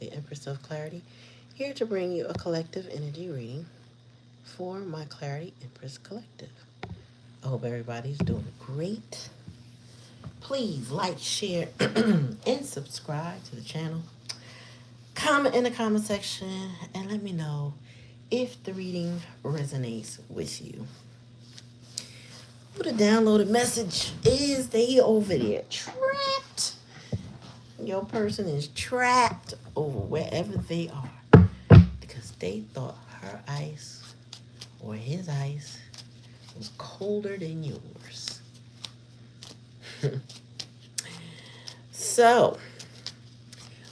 the Empress of Clarity, here to bring you a collective energy reading for my Clarity Empress Collective. I hope everybody's doing great. Please like, share, and subscribe to the channel. Comment in the comment section and let me know if the reading resonates with you. What a downloaded message is they over there trapped. Your person is trapped over wherever they are because they thought her ice or his ice was colder than yours. So,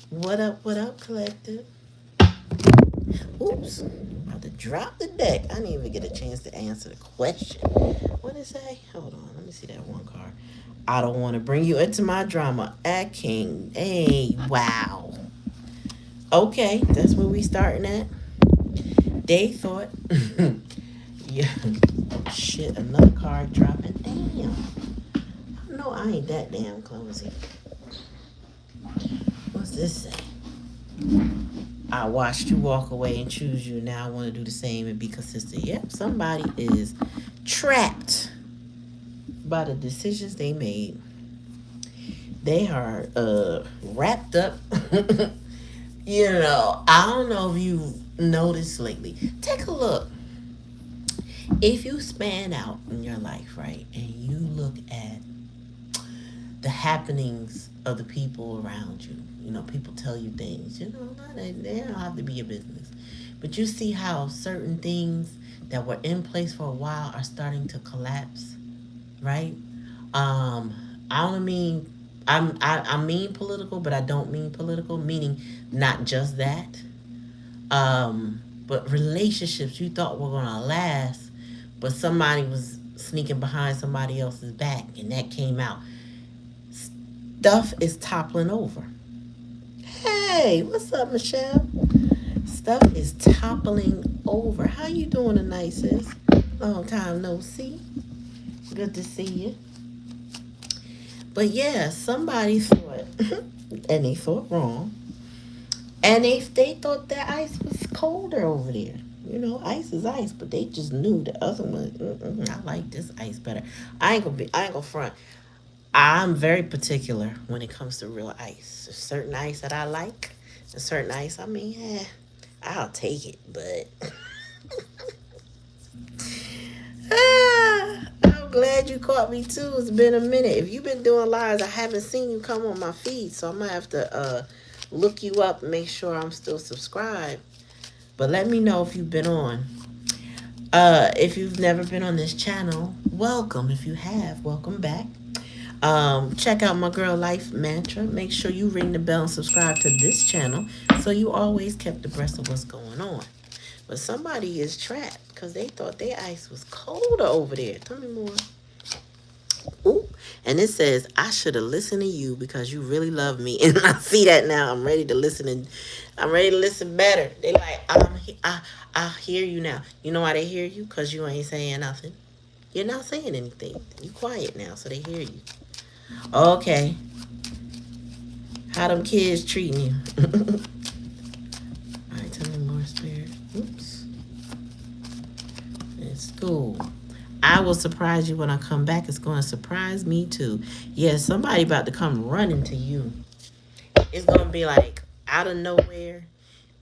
what up, collective? Oops, about to drop the deck. I didn't even get a chance to answer the question. What did it say? Hold on, let me see that one card. I don't want to bring you into my drama. At King. Hey, wow. Okay, that's where we starting at. They thought, yeah, shit, another card dropping. Damn. No, I ain't that damn clumsy. What's this say? I watched you walk away and choose you. Now I want to do the same and be consistent. Yep, somebody is trapped by the decisions they made. They are wrapped up. I don't know if you've noticed lately. Take a look. If you span out in your life, right, and you look at the happenings of the people around you, people tell you things, they don't have to be your business. But you see how certain things that were in place for a while are starting to collapse, right? I don't mean, I mean political, but I don't mean political, meaning not just that. But relationships you thought were gonna last, but somebody was sneaking behind somebody else's back, and that came out. Stuff is toppling over. Hey, what's up, Michelle? Stuff is toppling over. How you doing tonight, sis? Long time no see. Good to see you. But yeah, somebody thought, and they thought wrong, and they thought that ice was colder over there. Ice is ice, but they just knew the other one. I like this ice better. I ain't gonna front. I'm very particular when it comes to real ice. There's certain ice that I like, and certain ice, I'll take it, but I'm glad you caught me too. It's been a minute. If you've been doing lives, I haven't seen you come on my feed, so I might have to look you up and make sure I'm still subscribed. But let me know if you've been on. If you've never been on this channel, welcome. If you have, welcome back. Check out my girl life mantra. Make sure you ring the bell and subscribe to this channel so you always kept abreast of what's going on. But somebody is trapped because they thought their ice was colder over there. Tell me more. Ooh. And it says, I should have listened to you because you really love me. And I see that now. I'm ready to listen, and I'm ready to listen better. They like, I hear you now. You know why they hear you? Because you ain't saying nothing. You're not saying anything. You quiet now, so they hear you. Okay. How them kids treating you? All right, tell me more, spirit. Oops. In school. I will surprise you when I come back. It's going to surprise me too. Yeah, somebody about to come running to you. It's going to be like out of nowhere.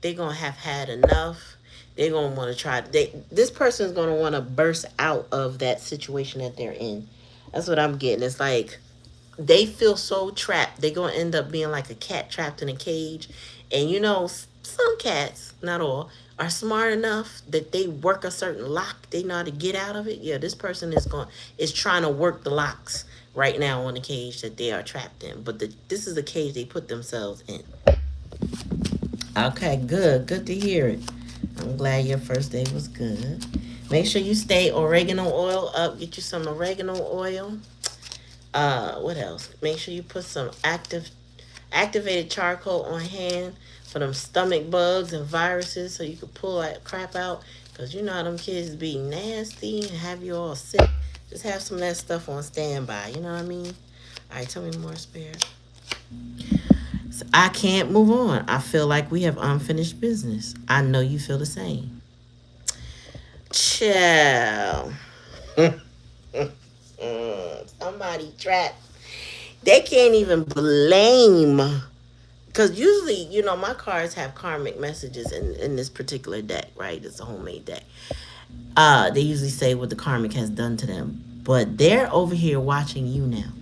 They're going to have had enough. They're going to want to try. This person is going to want to burst out of that situation that they're in. That's what I'm getting. It's like they feel so trapped. They're going to end up being like a cat trapped in a cage. And some cats, not all, are smart enough that they work a certain lock. They know how to get out of it. Yeah, this person is trying to work the locks right now on the cage that they are trapped in. But this is the cage they put themselves in. Okay, good. Good to hear it. I'm glad your first day was good. Make sure you stay oregano oil up. Get you some oregano oil. What else? Make sure you put some activated charcoal on hand for them stomach bugs and viruses so you can pull that crap out. Because you know how them kids be nasty and have you all sick. Just have some of that stuff on standby. You know what I mean? All right, tell me more, spirit. I can't move on. I feel like we have unfinished business. I know you feel the same. Chill. Somebody trapped. They can't even blame. Because usually, my cards have karmic messages in this particular deck, right? It's a homemade deck. They usually say what the karmic has done to them. But they're over here watching you now.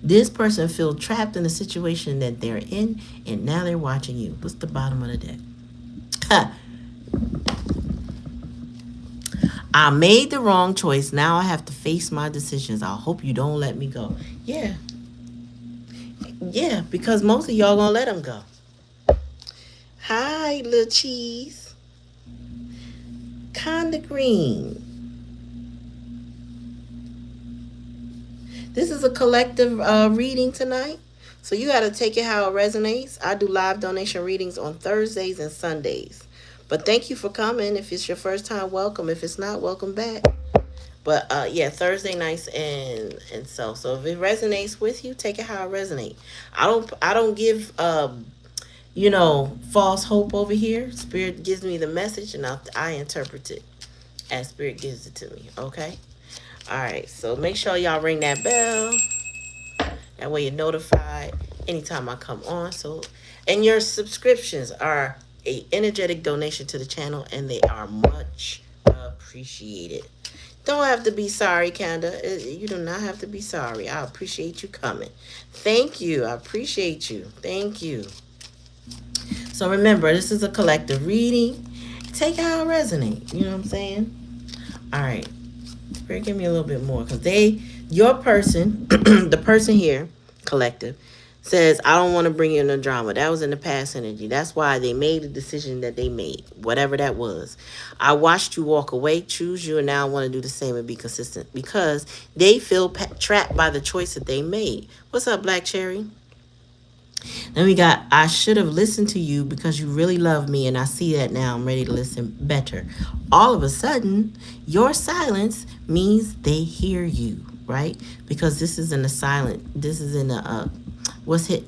This person feels trapped in the situation that they're in, and now they're watching you. What's the bottom of the deck? I made the wrong choice. Now I have to face my decisions. I hope you don't let me go. Yeah. Yeah, because most of y'all gonna let them go. Hi, little cheese. Kinda green. This is a collective reading tonight. So you got to take it how it resonates. I do live donation readings on Thursdays and Sundays. But thank you for coming. If it's your first time, welcome. If it's not, welcome back. But yeah, Thursday nights and so if it resonates with you, take it how it resonates. I don't give false hope over here. Spirit gives me the message and I interpret it as Spirit gives it to me. Okay. All right. So make sure y'all ring that bell. That way you're notified anytime I come on. And your subscriptions are a energetic donation to the channel, and they are much appreciated. Don't have to be sorry, Kanda. You do not have to be sorry. I appreciate you coming. Thank you. I appreciate you. Thank you. So remember, this is a collective reading. Take how it resonates. You know what I'm saying? All right. Spirit, give me a little bit more, because your person, the person here, collective, says, I don't want to bring you in a drama. That was in the past energy. That's why they made the decision that they made, whatever that was. I watched you walk away, choose you, and now I want to do the same and be consistent, because they feel trapped by the choice that they made. What's up, Black Cherry? Then we got, I should have listened to you because you really love me, and I see that now. I'm ready to listen better. All of a sudden, your silence means they hear you, right? Because this is in the silent, this is in the,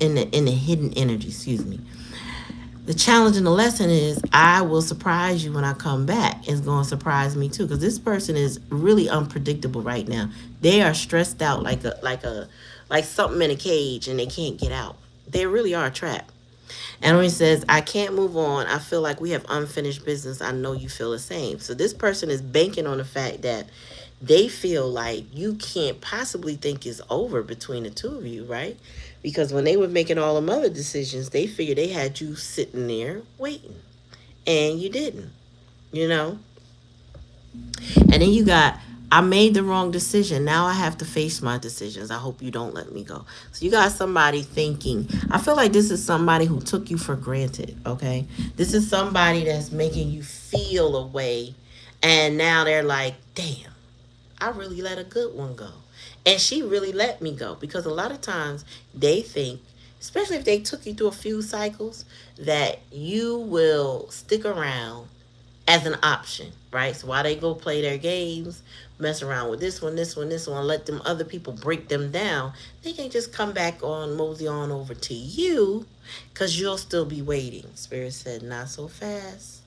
in the hidden energy, excuse me. The challenge and the lesson is, I will surprise you when I come back. It's going to surprise me too, because this person is really unpredictable right now. They are stressed out like something in a cage, and they can't get out. They really are trapped. And when he says, I can't move on, I feel like we have unfinished business. I know you feel the same. So this person is banking on the fact that they feel like you can't possibly think it's over between the two of you, right? Because when they were making all them other decisions, they figured they had you sitting there waiting. And you didn't, And then you got, I made the wrong decision. Now I have to face my decisions. I hope you don't let me go. So you got somebody thinking, I feel like this is somebody who took you for granted, okay? This is somebody that's making you feel a way, and now they're like, damn, I really let a good one go. And she really let me go. Because a lot of times they think, especially if they took you through a few cycles, that you will stick around as an option, right? So while they go play their games, mess around with this one, let them other people break them down, they can just come back on, mosey on over to you, because you'll still be waiting. Spirit said, not so fast.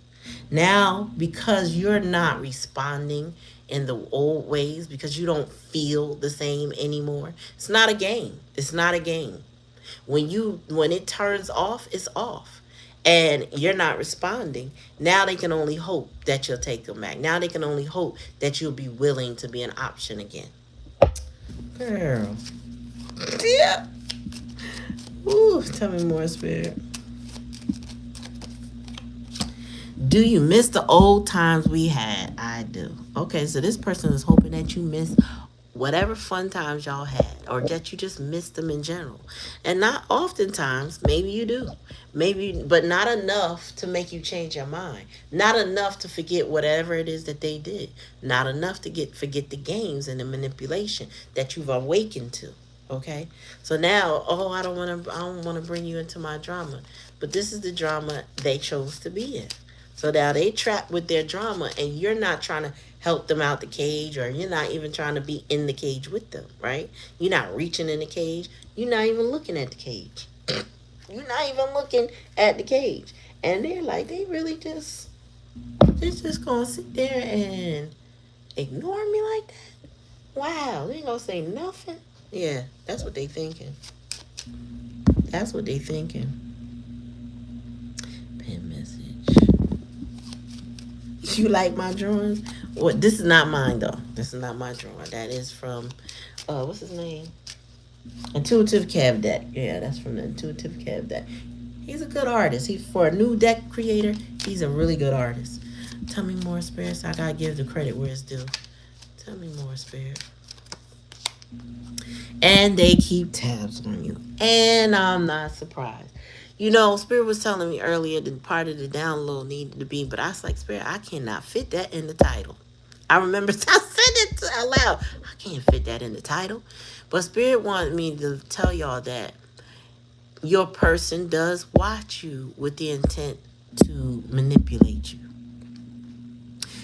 Now, because you're not responding in the old ways, because you don't feel the same anymore, it's not a game. It's not a game. When it turns off, it's off. And you're not responding. Now they can only hope that you'll take them back. Now they can only hope that you'll be willing to be an option again. Girl. Yeah. Ooh, tell me more, Spirit. Do you miss the old times we had? I do. Okay, so this person is hoping that you miss whatever fun times y'all had, or that you just miss them in general. And not oftentimes, maybe you do. Maybe, but not enough to make you change your mind. Not enough to forget whatever it is that they did. Not enough to forget the games and the manipulation that you've awakened to. Okay? So now, I don't want to bring you into my drama. But this is the drama they chose to be in. So now they trapped with their drama, and you're not trying to help them out the cage, or you're not even trying to be in the cage with them, right? You're not reaching in the cage. You're not even looking at the cage. You're not even looking at the cage. And they're like, they're just gonna sit there and ignore me like that? Wow, they ain't gonna say nothing. Yeah, that's what they thinking. That's what they thinking. Pen message. You like my drawings? Well, this is not mine though. This is not my drawing. That is from what's his name? Intuitive Cav Deck. Yeah, that's from the Intuitive Cav Deck. He's a good artist. He's for a new deck creator. He's a really good artist. Tell me more, spirits. I gotta give the credit where it's due. Tell me more, spirit. And they keep tabs on you. And I'm not surprised. You know, Spirit was telling me earlier that part of the download needed to be, but I was like, Spirit, I cannot fit that in the title. I remember I said it out loud. I can't fit that in the title. But Spirit wanted me to tell y'all that your person does watch you with the intent to manipulate you.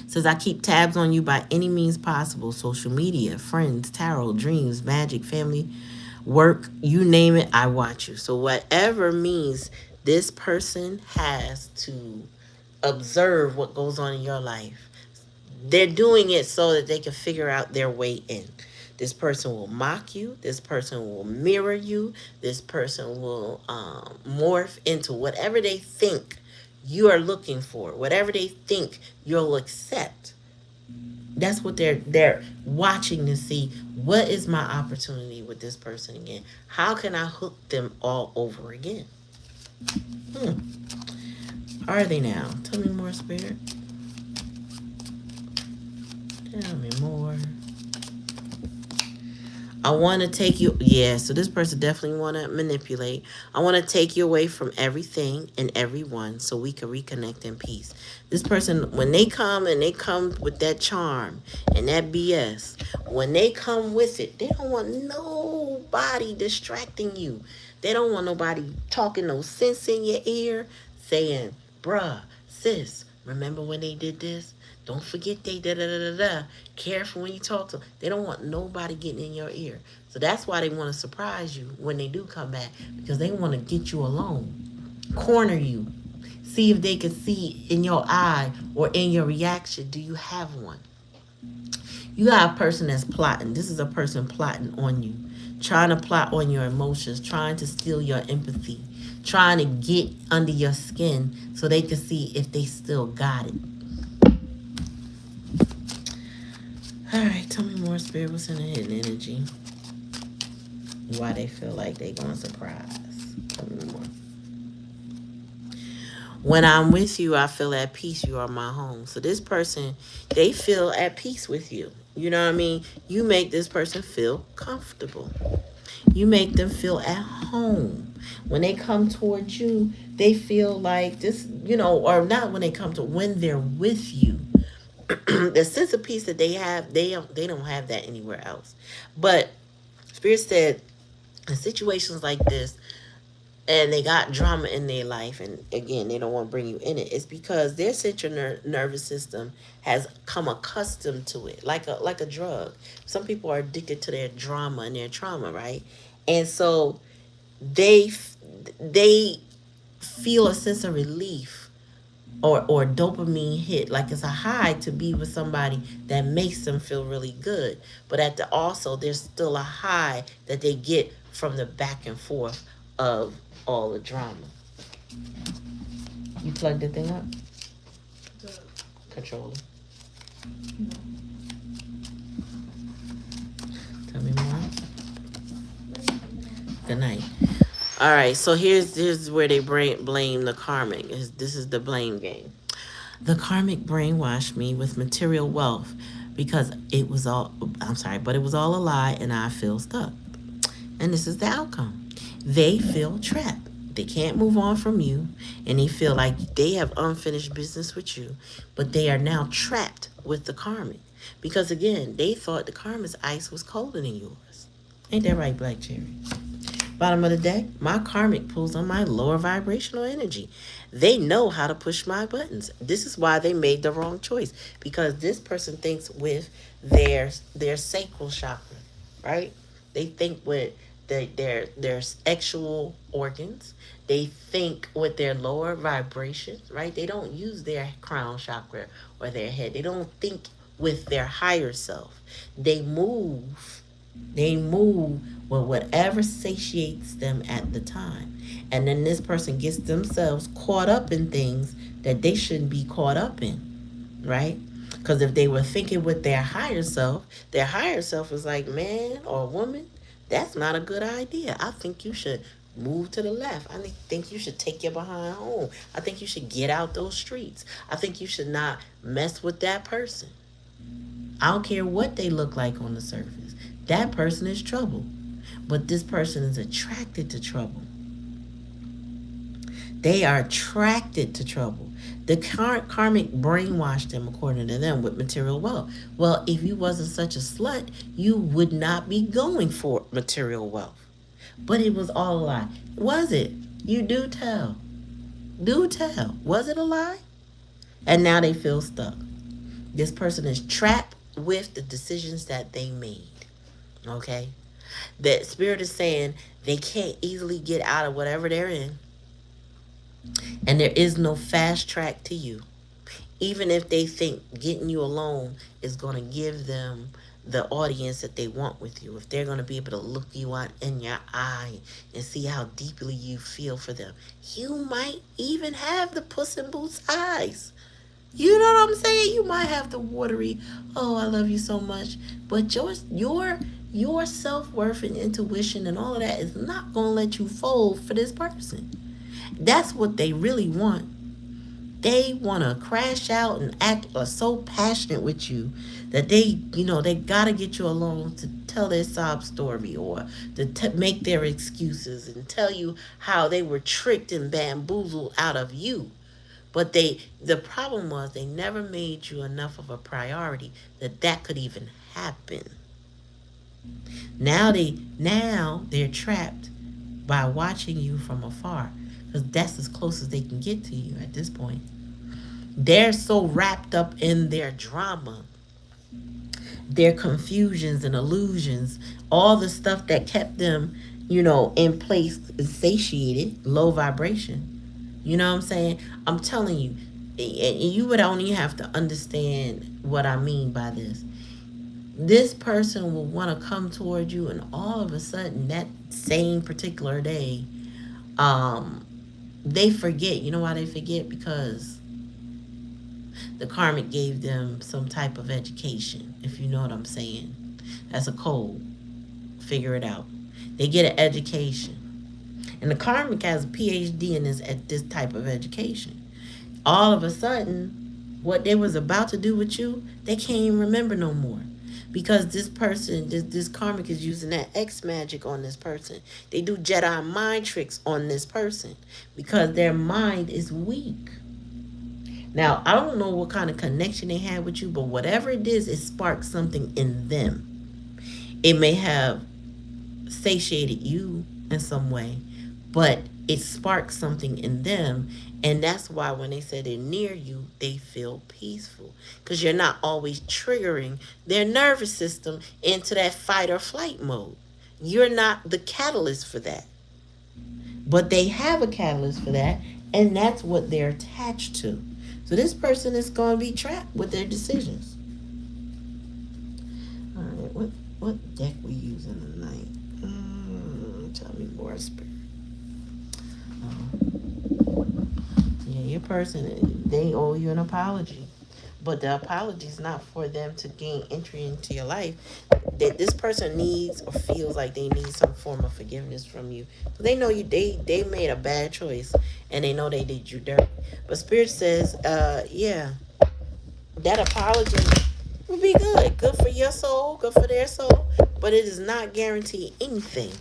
Says, I keep tabs on you by any means possible. Social media, friends, tarot, dreams, magic, family, work, you name it, I watch you. So whatever means this person has to observe what goes on in your life, they're doing it so that they can figure out their way in. This person will mock you. This person will mirror you. This person will morph into whatever they think you are looking for, whatever they think you'll accept. That's what they're watching to see. What is my opportunity with this person again? How can I hook them all over again? Are they now? Tell me more, Spirit. Tell me more. I want to take you. Yeah, so this person definitely want to manipulate. I want to take you away from everything and everyone so we can reconnect in peace. This person, when they come and they come with that charm and that BS, when they come with it, they don't want nobody distracting you. They don't want nobody talking no sense in your ear saying, bruh, sis, remember when they did this? Don't forget they da-da-da-da-da. Careful when you talk to them. They don't want nobody getting in your ear. So that's why they want to surprise you when they do come back. Because they want to get you alone. Corner you. See if they can see in your eye or in your reaction. Do you have one? You got a person that's plotting. This is a person plotting on you. Trying to plot on your emotions. Trying to steal your empathy. Trying to get under your skin so they can see if they still got it. All right, tell me more, Spirit. What's in the hidden energy? Why they feel like they going to surprise. Tell me more. When I'm with you, I feel at peace. You are my home. So this person, they feel at peace with you. You know what I mean? You make this person feel comfortable. You make them feel at home. When they come towards you, they feel like this, you know, or not when they come to, when they're with you. The sense of peace that they have, they don't have that anywhere else. But Spirit said, in situations like this, and they got drama in their life, and again, they don't want to bring you in it, it's because their central nervous system has come accustomed to it, like a drug. Some people are addicted to their drama and their trauma, right? And so they feel a sense of relief or dopamine hit, like it's a high to be with somebody that makes them feel really good. But also there's still a high that they get from the back and forth of all the drama. You plugged the thing up? The controller. No. Tell me more. Good night. All right, so here's where they blame the karmic. This is the blame game. The karmic brainwashed me with material wealth because it was all but it was all a lie and I feel stuck. And this is the outcome. They feel trapped. They can't move on from you, and they feel like they have unfinished business with you, but they are now trapped with the karmic. Because again, they thought the karmic's ice was colder than yours. Ain't that right, Black Cherry? Bottom of the deck, my karmic pulls on my lower vibrational energy. They know how to push my buttons. This is why they made the wrong choice, because this person thinks with their sacral chakra, right? They think with their sexual organs. They think with their lower vibrations, right? They don't use their crown chakra or their head. They don't think with their higher self. They move. They move with whatever satiates them at the time. And then this person gets themselves caught up in things that they shouldn't be caught up in, right? Because if they were thinking with their higher self is like, man or woman, that's not a good idea. I think you should move to the left. I think you should take your behind home. I think you should get out those streets. I think you should not mess with that person. I don't care what they look like on the surface. That person is trouble. But this person is attracted to trouble. They are attracted to trouble. The karmic brainwashed them, according to them, with material wealth. Well, if you wasn't such a slut, you would not be going for material wealth. But it was all a lie. Was it? You do tell. Do tell. Was it a lie? And now they feel stuck. This person is trapped with the decisions that they made. Okay? That spirit is saying they can't easily get out of whatever they're in. And there is no fast track to you. Even if they think getting you alone is going to give them the audience that they want with you. If they're going to be able to look you out in your eye and see how deeply you feel for them. You might even have the Puss in Boots eyes. You know what I'm saying? You might have the watery, oh, I love you so much. But your self-worth and intuition and all of that is not going to let you fold for this person. That's what they really want. They want to crash out and act so passionate with you that they got to get you alone to tell their sob story or to make their excuses and tell you how they were tricked and bamboozled out of you. But the problem was they never made you enough of a priority that could even happen. Now they're trapped by watching you from afar. Because that's as close as they can get to you at this point. They're so wrapped up in their drama, their confusions and illusions, all the stuff that kept them, in place, satiated, low vibration. You know what I'm saying? I'm telling you, and you would only have to understand what I mean by this. This person will want to come toward you, and all of a sudden, that same particular day, they forget. You know why they forget? Because the karmic gave them some type of education, if you know what I'm saying. That's a code. Figure it out. They get an education. And the karmic has a PhD in this type of education. All of a sudden, what they was about to do with you, they can't even remember no more. Because this person, this karmic is using that X magic on this person. They do Jedi mind tricks on this person because their mind is weak. Now, I don't know what kind of connection they had with you, but whatever it is, it sparked something in them. It may have satiated you in some way, but it sparks something in them. And that's why when they say they're near you, they feel peaceful. Because you're not always triggering their nervous system into that fight or flight mode. You're not the catalyst for that. But they have a catalyst for that, and that's what they're attached to. So this person is going to be trapped with their decisions. All right, what deck we using tonight? Tell me more, Spirit. Yeah, your person, they owe you an apology. But the apology is not for them to gain entry into your life. That this person needs or feels like they need some form of forgiveness from you. So they know they made a bad choice and they know they did you dirty. But Spirit says, yeah, that apology would be good. Good for your soul, good for their soul. But it does not guarantee anything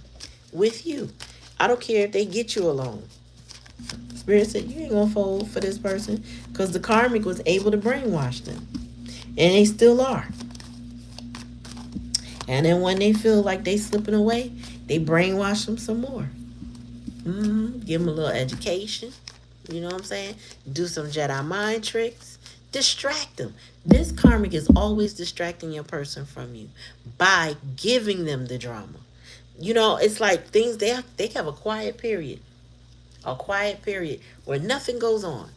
with you. I don't care if they get you alone. Spirit said, you ain't gonna fold for this person because the karmic was able to brainwash them. And they still are. And then when they feel like they slipping away, they brainwash them some more. Give them a little education. You know what I'm saying? Do some Jedi mind tricks. Distract them. This karmic is always distracting your person from you by giving them the drama. You know, it's like things, they have a quiet period where nothing goes on.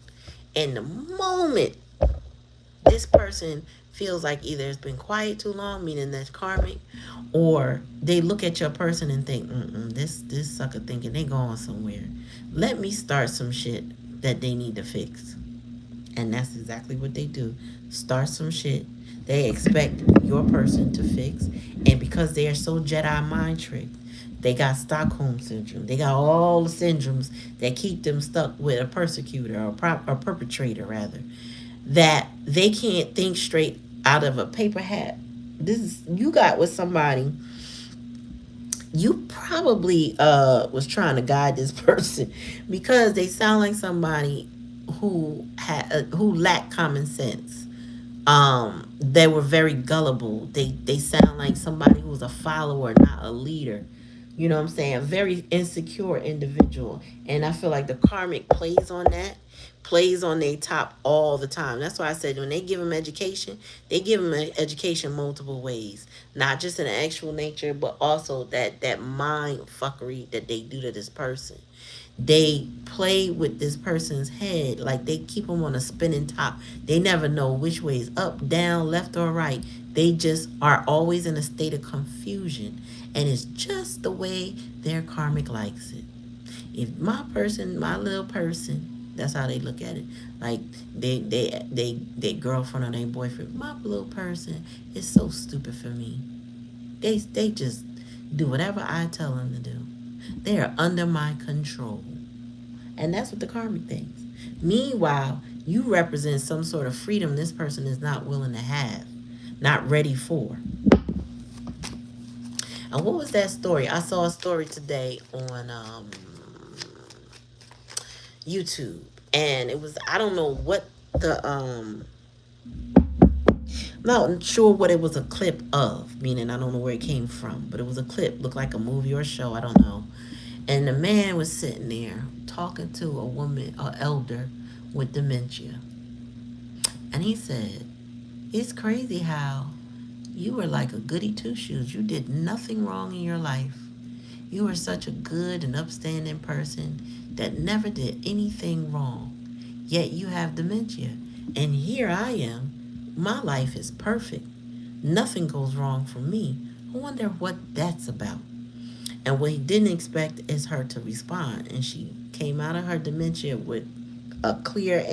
And the moment this person feels like either it's been quiet too long, meaning that's karmic, or they look at your person and think, this sucker thinking they going somewhere. Let me start some shit that they need to fix. And that's exactly what they do. Start some shit they expect your person to fix. And because they are so Jedi mind tricked, they got Stockholm syndrome. They got all the syndromes that keep them stuck with a persecutor or a perpetrator, rather, that they can't think straight out of a paper hat. This is, you got with somebody, you probably was trying to guide this person because they sound like somebody who lacked common sense. They were very gullible. They sound like somebody who was a follower, not a leader. You know what I'm saying? A very insecure individual. And I feel like the karmic plays on that, plays on their top all the time. That's why I said when they give them education, they give them education multiple ways. Not just in an actual nature, but also that mind fuckery that they do to this person. They play with this person's head like they keep them on a spinning top. They never know which way is up, down, left, or right. They just are always in a state of confusion, and it's just the way their karmic likes it. If my person, my little person, that's how they look at it. Like they girlfriend or their boyfriend. My little person is so stupid for me. They just do whatever I tell them to do. They are under my control. And that's what the karmic thinks. Meanwhile, you represent some sort of freedom this person is not willing to have, not ready for. And what was that story? I saw a story today on YouTube. And it was, I don't know what the, I'm not sure what it was a clip of, meaning I don't know where it came from, but it was a clip, looked like a movie or a show, I don't know. And the man was sitting there talking to a woman, an elder with dementia. And he said, it's crazy how you were like a goody two-shoes. You did nothing wrong in your life. You were such a good and upstanding person that never did anything wrong. Yet you have dementia. And here I am. My life is perfect. Nothing goes wrong for me. I wonder what that's about. And what he didn't expect is her to respond. And she came out of her dementia with a clear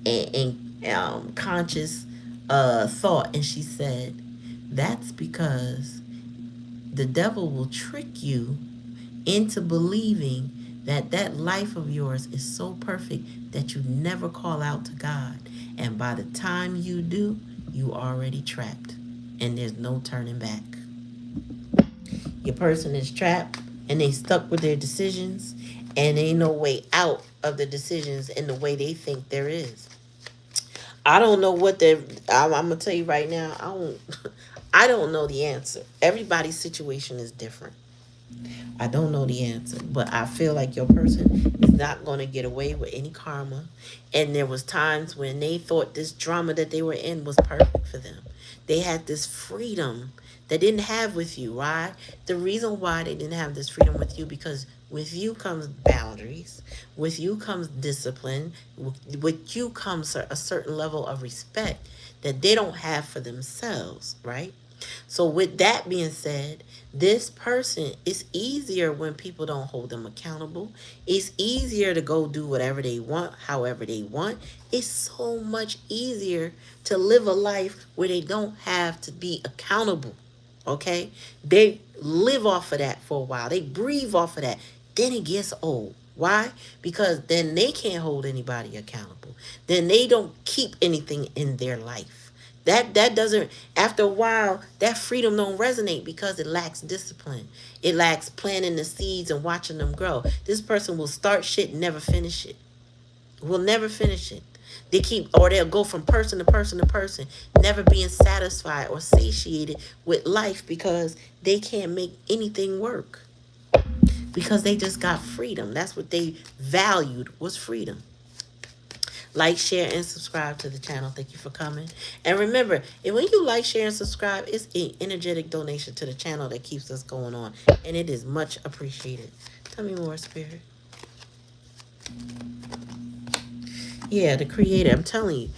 and conscious thought. And she said, that's because the devil will trick you into believing that that life of yours is so perfect that you never call out to God. And by the time you do, you already trapped. And there's no turning back. Your person is trapped and they stuck with their decisions, and ain't no way out of the decisions in the way they think there is. I don't know what they're, I'm gonna tell you right now, I don't know the answer. Everybody's situation is different. I don't know the answer, but I feel like your person is not going to get away with any karma. And there was times when they thought this drama that they were in was perfect for them. They had this freedom they didn't have with you. Why? The reason why they didn't have this freedom with you, because with you comes boundaries. With you comes discipline. With you comes a certain level of respect that they don't have for themselves, right? So with that being said, this person, it's easier when people don't hold them accountable. It's easier to go do whatever they want, however they want. It's so much easier to live a life where they don't have to be accountable. Okay? They live off of that for a while. They breathe off of that. Then it gets old. Why? Because then they can't hold anybody accountable. Then they don't keep anything in their life. That doesn't, after a while, that freedom don't resonate because it lacks discipline. It lacks planting the seeds and watching them grow. This person will start shit and never finish it. Will never finish it. They keep, or they'll go from person to person to person, never being satisfied or satiated with life because they can't make anything work. Because they just got freedom. That's what they valued, was freedom. Like, share, and subscribe to the channel. Thank you for coming. And remember, when you like, share, and subscribe, it's an energetic donation to the channel that keeps us going on. And it is much appreciated. Tell me more, Spirit. Yeah, the creator. I'm telling you.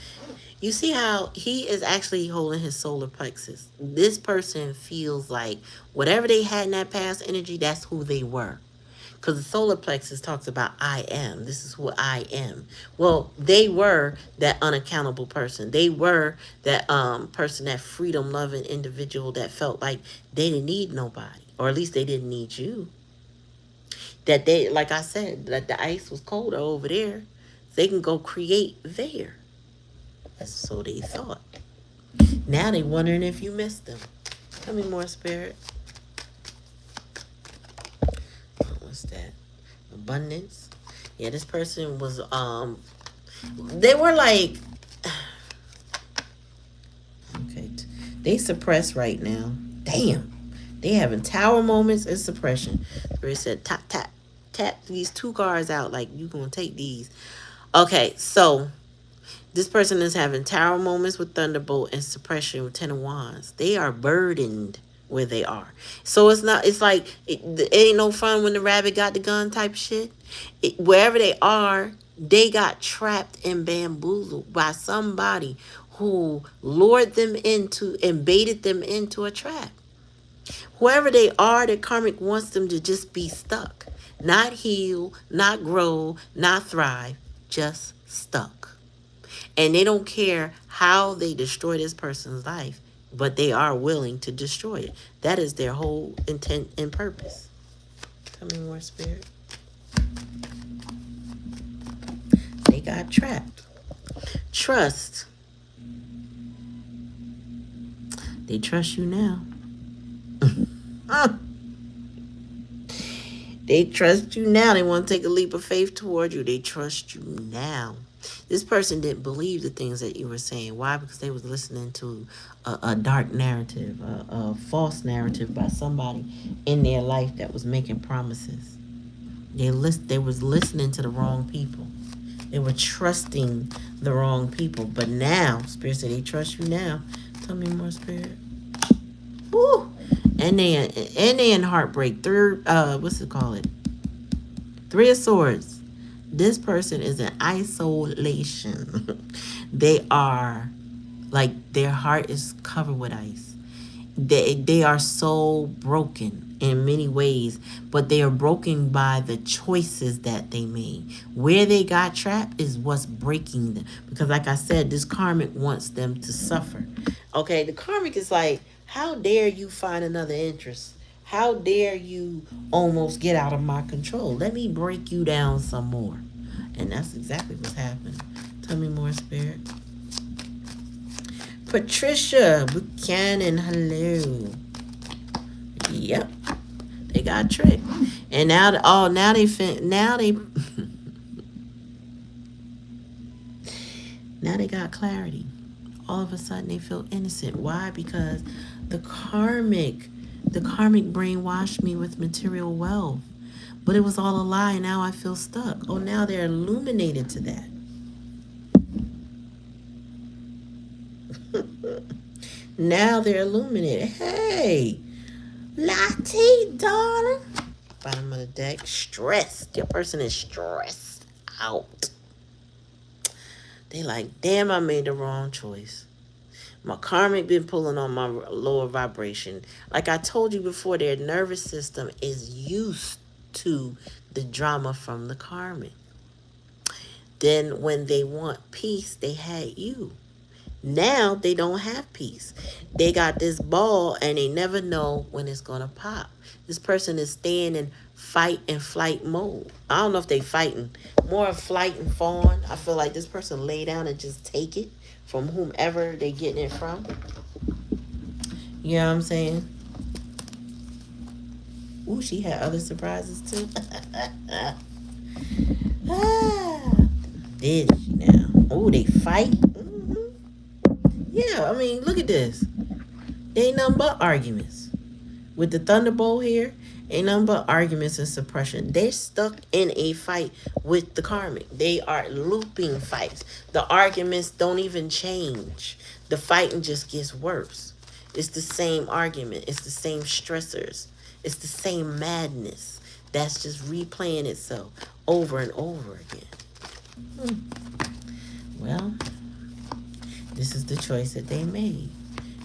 You see how he is actually holding his solar plexus. This person feels like whatever they had in that past energy, that's who they were. Because the solar plexus talks about I am. This is who I am. Well, they were that unaccountable person. They were that person, that freedom-loving individual that felt like they didn't need nobody. Or at least they didn't need you. That they, like I said, that the ice was colder over there. They can go create there. That's so they thought. Now they wondering if you missed them. Tell me more, Spirit. What's that? Abundance. Yeah, this person was they were like, okay, they suppressed right now. Damn. They having tower moments and suppression. Spirit said tap tap tap these 2 cards out like you gonna take these. Okay, so this person is having tower moments with Thunderbolt and suppression with 10 of Wands. They are burdened where they are. So it's like, it ain't no fun when the rabbit got the gun type of shit. Wherever they are, they got trapped and bamboozled by somebody who lured them into and baited them into a trap. Whoever they are, the karmic wants them to just be stuck. Not heal, not grow, not thrive, just stuck. And they don't care how they destroy this person's life, but they are willing to destroy it. That is their whole intent and purpose. Tell me more, Spirit. They got trapped. Trust. They trust you now. They trust you now. They want to take a leap of faith toward you. They trust you now. This person didn't believe the things that you were saying. Why? Because they was listening to a dark narrative, a false narrative by somebody in their life that was making promises. They was listening to the wrong people. They were trusting the wrong people. But now, Spirit said they trust you now. Tell me more, Spirit. Woo! And they in heartbreak. What's it called? 3 of Swords. This person is in isolation. They are like, their heart is covered with ice. They are so broken in many ways, but they are broken by the choices that they made. Where they got trapped is what's breaking them. Because like I said, this karmic wants them to suffer. Okay, the karmic is like, how dare you find another interest? How dare you almost get out of my control? Let me break you down some more. And that's exactly what's happening. Tell me more, Spirit. Patricia Buchanan, hello. Yep. They got tricked. And now they now they got clarity. All of a sudden they feel innocent. Why? Because the karmic brainwashed me with material wealth. But it was all a lie, and now I feel stuck. Oh, now they're illuminated to that. Now they're illuminated. Hey, Lottie, darling. Bottom of the deck, stressed. Your person is stressed out. They like, damn, I made the wrong choice. My karmic been pulling on my lower vibration. Like I told you before, their nervous system is used to the drama from the karmic. Then when they want peace, they had you. Now they don't have peace. They got this ball and they never know when it's going to pop. This person is staying in fight and flight mode. I don't know if they fighting. More flight and fawn. I feel like this person lay down and just take it from whomever they getting it from. You know what I'm saying? Ooh, she had other surprises too. Did she now? Oh, they fight? Mm-hmm. Yeah, I mean, look at this. They ain't nothing but arguments. With the thunderbolt here, Ain't nothing but arguments and suppression. They're stuck in a fight with the karmic. They are looping fights. The arguments don't even change. The fighting just gets worse. It's the same argument. It's the same stressors. It's the same madness. That's just replaying itself over and over again. Well, this is the choice that they made.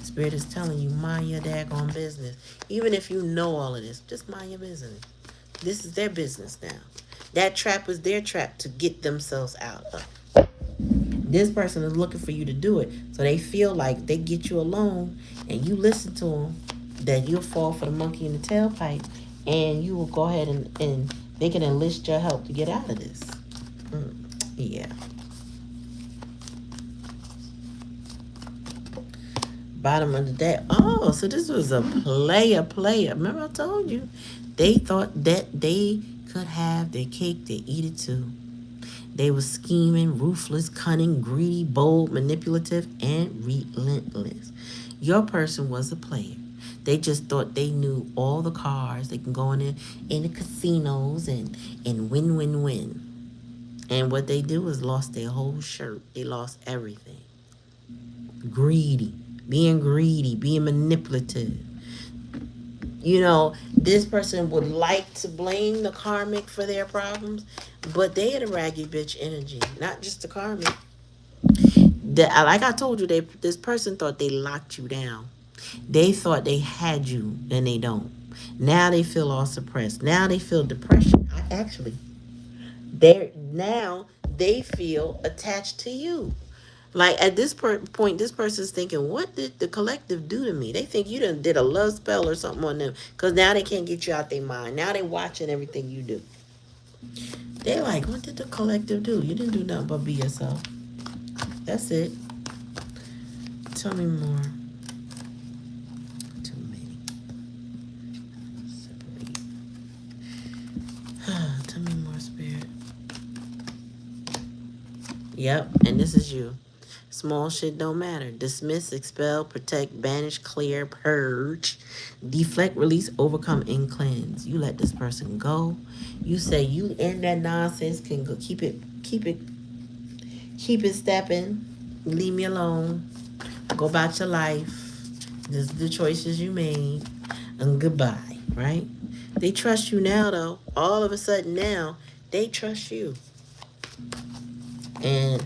Spirit is telling you, mind your daggone business. Even if you know all of this, just mind your business. This is their business now. That trap was their trap to get themselves out of. This person is looking for you to do it. So they feel like they get you alone and you listen to them, that you'll fall for the monkey in the tailpipe and you will go ahead and they can enlist your help to get out of this. Yeah. Bottom of the deck. Oh, so this was a player. Remember I told you, they thought that they could have their cake, they eat it too. They were scheming, ruthless, cunning, greedy, bold, manipulative, and relentless. Your person was a player. They just thought they knew all the cards. They can go in the casinos and win. And what they do is lost their whole shirt. They lost everything. Being greedy, being manipulative. You know, this person would like to blame the karmic for their problems, but they had a raggy bitch energy, not just the karmic. Like I told you, this person thought they locked you down. They thought they had you, and they don't. Now they feel all suppressed. Now they feel depression. Now they feel attached to you. Like at this point, this person's thinking, what did the collective do to me? They think you did a love spell or something on them. Because now they can't get you out their mind. Now they watching everything you do. They're like, what did the collective do? You didn't do nothing but be yourself. That's it. Tell me more. Too many. Separate. Tell me more, Spirit. Yep, and this is you. Small shit don't matter. Dismiss, expel, protect, banish, clear, purge, deflect, release, overcome, and cleanse. You let this person go. You say you end that nonsense, can go keep it stepping. Leave me alone. Go about your life. This is the choices you made. And goodbye, right? They trust you now though. All of a sudden now, they trust you. And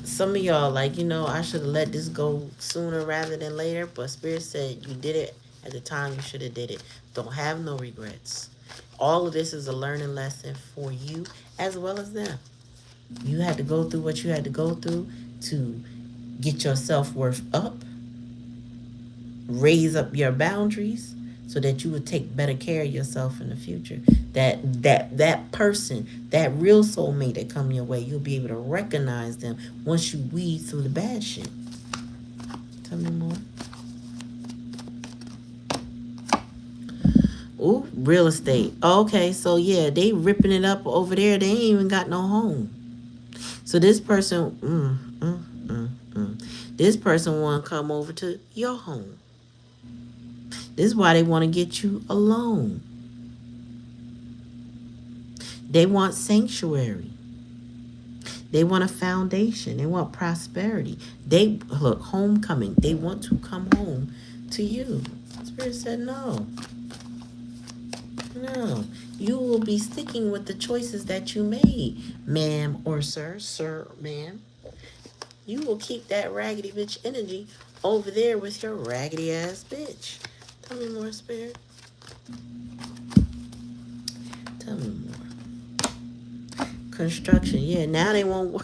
some of y'all like, I should have let this go sooner rather than later. But Spirit said you did it at the time you should have did it. Don't have no regrets. All of this is a learning lesson for you as well as them. You had to go through what you had to go through to get your self-worth up. Raise up your boundaries so that you would take better care of yourself in the future. That person, that real soulmate that come your way, you'll be able to recognize them once you weed through the bad shit. Tell me more. Ooh, real estate. Okay, so yeah, they ripping it up over there. They ain't even got no home. So this person, this person want to come over to your home. This is why they want to get you alone. They want sanctuary. They want a foundation. They want prosperity. Look, homecoming. They want to come home to you. Spirit said no. No. You will be sticking with the choices that you made, ma'am or sir. Sir, ma'am. You will keep that raggedy bitch energy over there with your raggedy ass bitch. Tell me more, Spirit. Tell me more. Construction. Yeah, now they won't.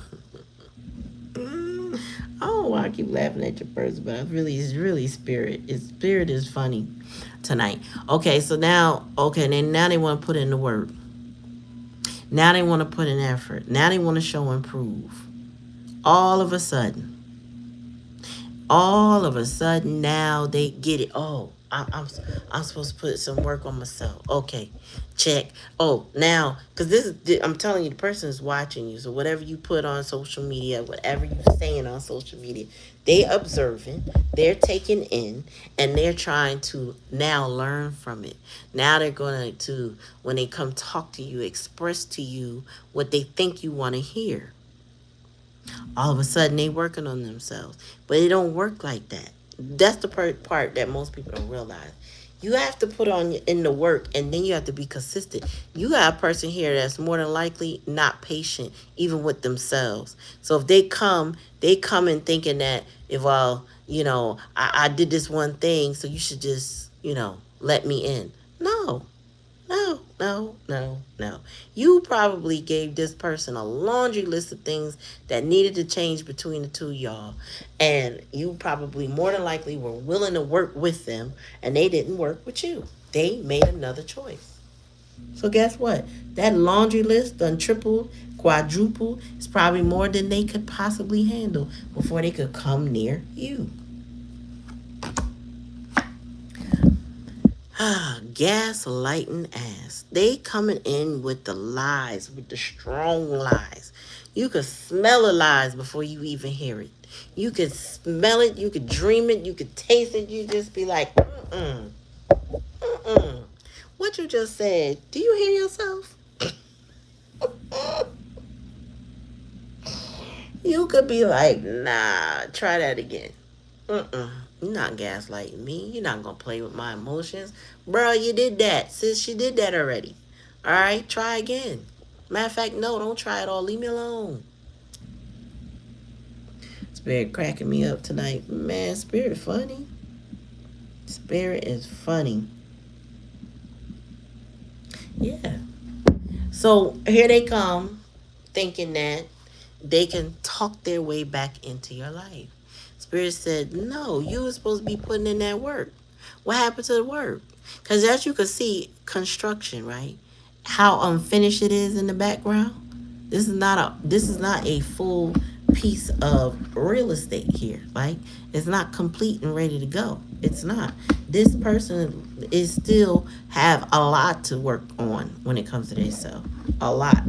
I don't know why I keep laughing at your person, but it's really Spirit. Spirit is funny tonight. Okay, so now they want to put in the work. Now they want to put in effort. Now they want to show and prove. All of a sudden, now they get it. Oh, I'm supposed to put some work on myself. Okay, check. Oh, now, because this is, I'm telling you, the person is watching you. So whatever you put on social media, whatever you're saying on social media, they observing, they're taking in, and they're trying to now learn from it. Now they're going to, when they come talk to you, express to you what they think you want to hear. All of a sudden they working on themselves, but it don't work like that. That's the part that most people don't realize. You have to put on in the work, and then you have to be consistent. You got a person here that's more than likely not patient even with themselves. So if they come in thinking that, if, well, I did this one thing, so you should just, let me in. No, no, no, no, no. You probably gave this person a laundry list of things that needed to change between the two of y'all. And you probably more than likely were willing to work with them, and they didn't work with you. They made another choice. So guess what? That laundry list done triple, quadruple. It's probably more than they could possibly handle before they could come near you. Gaslighting ass. They coming in with the lies, with the strong lies. You could smell the lies before you even hear it. You could smell it, you could dream it, you could taste it. You just be like, mm-mm, mm-mm. What you just said, do you hear yourself? You could be like, nah, try that again. Mm-mm. You're not gaslighting me. You're not going to play with my emotions. Bro, you did that. Sis, you did that already. All right, try again. Matter of fact, no, don't try it all. Leave me alone. Spirit cracking me up tonight. Man, Spirit funny. Spirit is funny. Yeah. So here they come thinking that they can talk their way back into your life. Spirit said, no, you were supposed to be putting in that work. What happened to the work? Because as you can see, construction, right? How unfinished it is in the background. This is not a full piece of real estate here. Like, it's not complete and ready to go. It's not. This person is still have a lot to work on when it comes to themselves. A lot.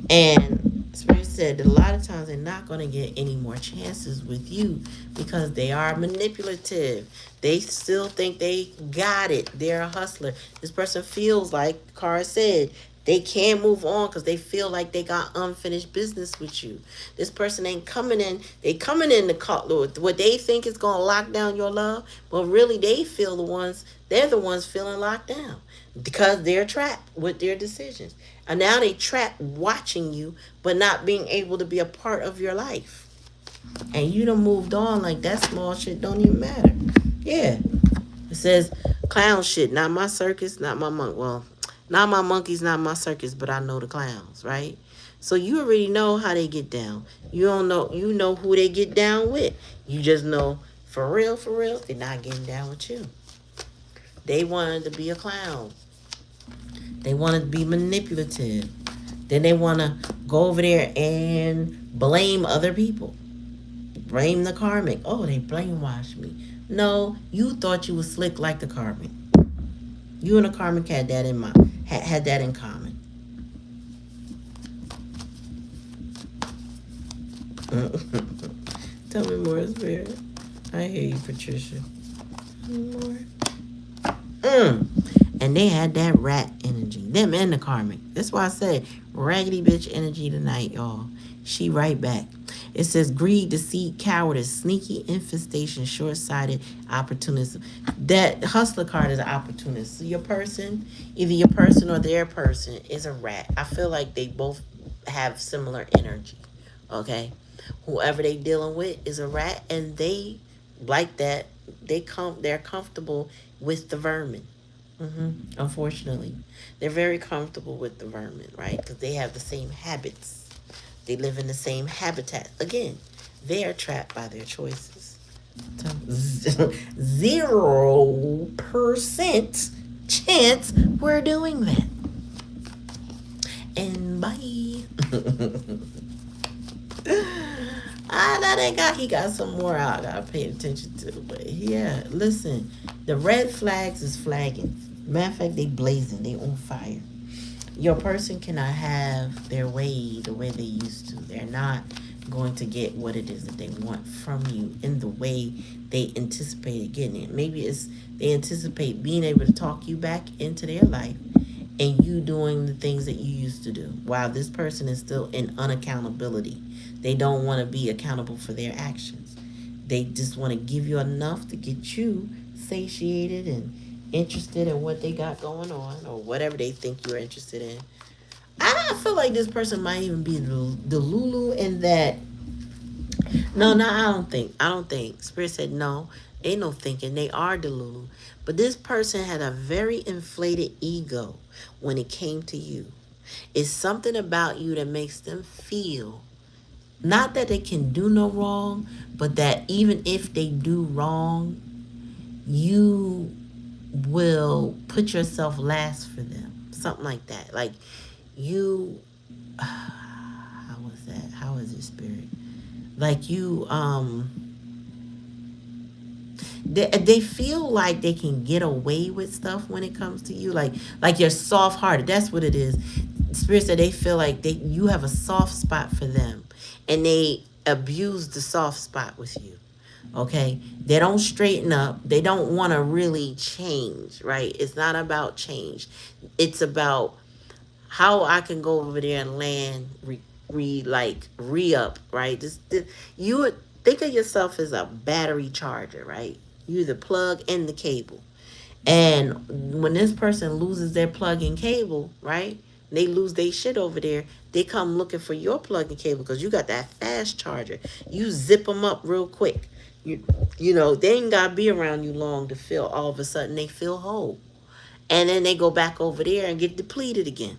And Spirit said that a lot of times they're not going to get any more chances with you because they are manipulative. They still think they got it. They're a hustler. This person feels like Cara said, they can't move on because they feel like they got unfinished business with you. This person ain't coming in. They coming in to call what they think is going to lock down your love, but really they're the ones feeling locked down because they're trapped with their decisions. And now they trapped watching you, but not being able to be a part of your life. And you done moved on like that small shit don't even matter. Yeah. It says, clown shit, not my circus, not my monk. Well, not my monkeys, not my circus, but I know the clowns, right? So you already know how they get down. You know who they get down with. You just know, for real, they're not getting down with you. They wanted to be a clown. They wanted to be manipulative. Then they want to go over there and blame other people. Blame the karmic. Oh, they brainwashed me. No, you thought you was slick like the karmic. You and the karmic had that had that in common. Tell me more, Spirit. I hear you, Patricia. Tell me more. And they had that rat energy. Them and the karmic. That's why I said raggedy bitch energy tonight, y'all. She right back. It says greed, deceit, cowardice, sneaky infestation, short-sighted, opportunism. That hustler card is an opportunist. So either your person or their person is a rat. I feel like they both have similar energy. Okay? Whoever they dealing with is a rat, and they like that. They're comfortable with the vermin. Unfortunately, they're very comfortable with the vermin, right? Because they have the same habits. They live in the same habitat. Again, they are trapped by their choices. 0% chance we're doing that. And bye. I know he got some more I gotta pay attention to. But yeah, listen, The red flags is flagging. Matter of fact, they blazing. They on fire. Your person cannot have their way the way they used to. They're not going to get what it is that they want from you in the way they anticipated getting it. Maybe it's they anticipate being able to talk you back into their life and you doing the things that you used to do while this person is still in unaccountability. They don't want to be accountable for their actions. They just want to give you enough to get you satiated and interested in what they got going on or whatever they think you're interested in. I feel like this person might even be the Lulu in that. No, no, I don't think. I don't think. Spirit said no. Ain't no thinking. They are the Lulu. But this person had a very inflated ego when it came to you. It's something about you that makes them feel not that they can do no wrong, but that even if they do wrong, you will put yourself last for them. Something like that. Like you, how was that? How is it, Spirit? Like you, they feel like they can get away with stuff when it comes to you. Like you're soft hearted. That's what it is. Spirit said they feel like you have a soft spot for them, and they abuse the soft spot with you. Okay, they don't straighten up. They don't want to really change, right? It's not about change. It's about how I can go over there and land re-up, right? You would think of yourself as a battery charger, right? You're the plug and the cable. And when this person loses their plug and cable, right? They lose their shit over there. They come looking for your plug and cable because you got that fast charger. You zip them up real quick. You know, they ain't got to be around you long to feel all of a sudden they feel whole. And then they go back over there and get depleted again.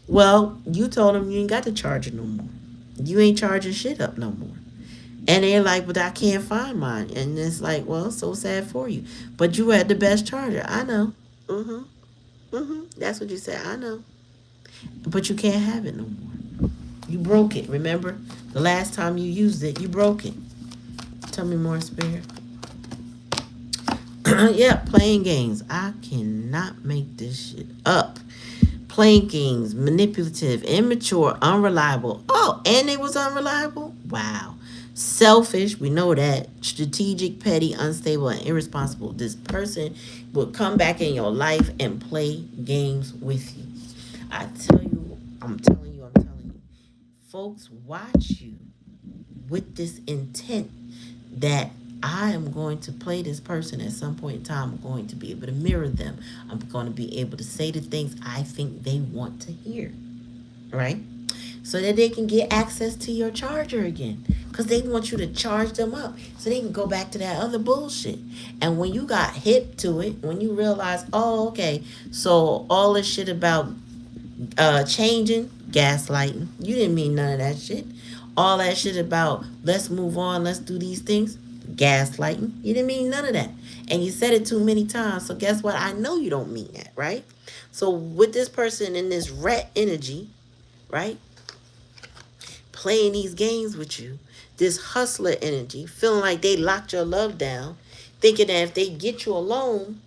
Well, you told them you ain't got to charge it no more. You ain't charging shit up no more. And they're like, but I can't find mine. And it's like, well, so sad for you. But you had the best charger. I know. That's what you said. I know. But you can't have it no more. You broke it. Remember? The last time you used it, you broke it. Tell me more, Spirit. Yeah, playing games. I cannot make this shit up. Playing games, manipulative, immature, unreliable. Oh, and it was unreliable? Wow. Selfish, we know that. Strategic, petty, unstable, and irresponsible. This person will come back in your life and play games with you. I'm telling you. Folks watch you with this intent that I am going to play this person at some point in time. I'm going to be able to mirror them. I'm going to be able to say the things I think they want to hear. Right? So that they can get access to your charger again. Because they want you to charge them up so they can go back to that other bullshit. And when you got hip to it, when you realize, oh, okay, so all this shit about changing, gaslighting, you didn't mean none of that shit. All that shit about let's move on, let's do these things, gaslighting, you didn't mean none of that. And you said it too many times. So guess what? I know you don't mean that, right? So with this person in this rat energy, right? Playing these games with you, this hustler energy, feeling like they locked your love down, thinking that if they get you alone,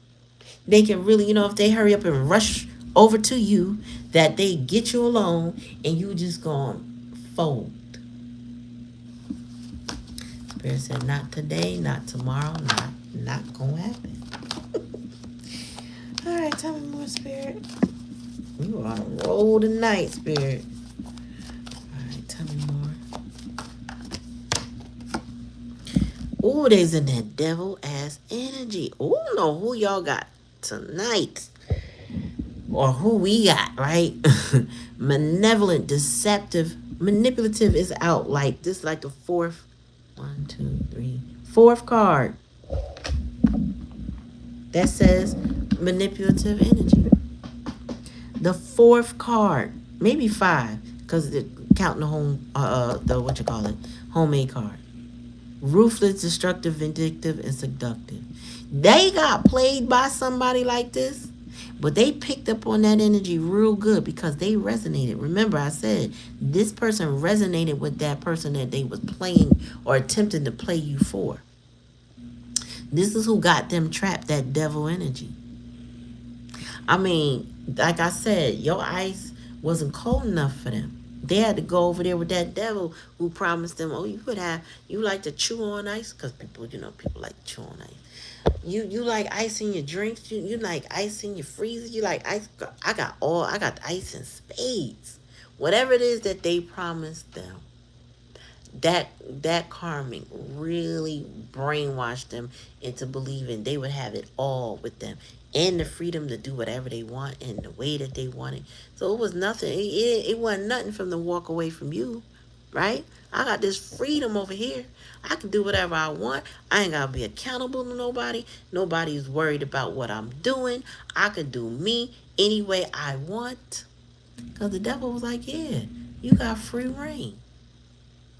they can really, if they hurry up and rush over to you, that they get you alone and you just gonna fold. Spirit said, not today, not tomorrow, not gonna happen. All right, tell me more, Spirit. You are on a roll tonight, Spirit. All right, tell me more. Ooh, there's in that devil ass energy. Ooh, know who y'all got tonight. Or who we got, right? Malevolent, deceptive, manipulative is out. Like this, like the fourth card that says manipulative energy. The fourth card, maybe five, because they're counting the homemade card. Ruthless, destructive, vindictive, and seductive. They got played by somebody like this. But they picked up on that energy real good because they resonated. Remember, I said this person resonated with that person that they was playing or attempting to play you for. This is who got them trapped, that devil energy. I mean, like I said, your ice wasn't cold enough for them. They had to go over there with that devil who promised them, oh, you like to chew on ice? Because people, people like to chew on ice. You like ice in your drinks? You like ice in your freezer? You like ice? I got ice in spades. Whatever it is that they promised them, that karmic really brainwashed them into believing they would have it all with them and the freedom to do whatever they want in the way that they wanted. So it was nothing. It wasn't nothing from to walk away from you, right? I got this freedom over here. I can do whatever I want. I ain't gotta be accountable to nobody. Nobody's worried about what I'm doing. I can do me any way I want. Because the devil was like, yeah, you got free reign.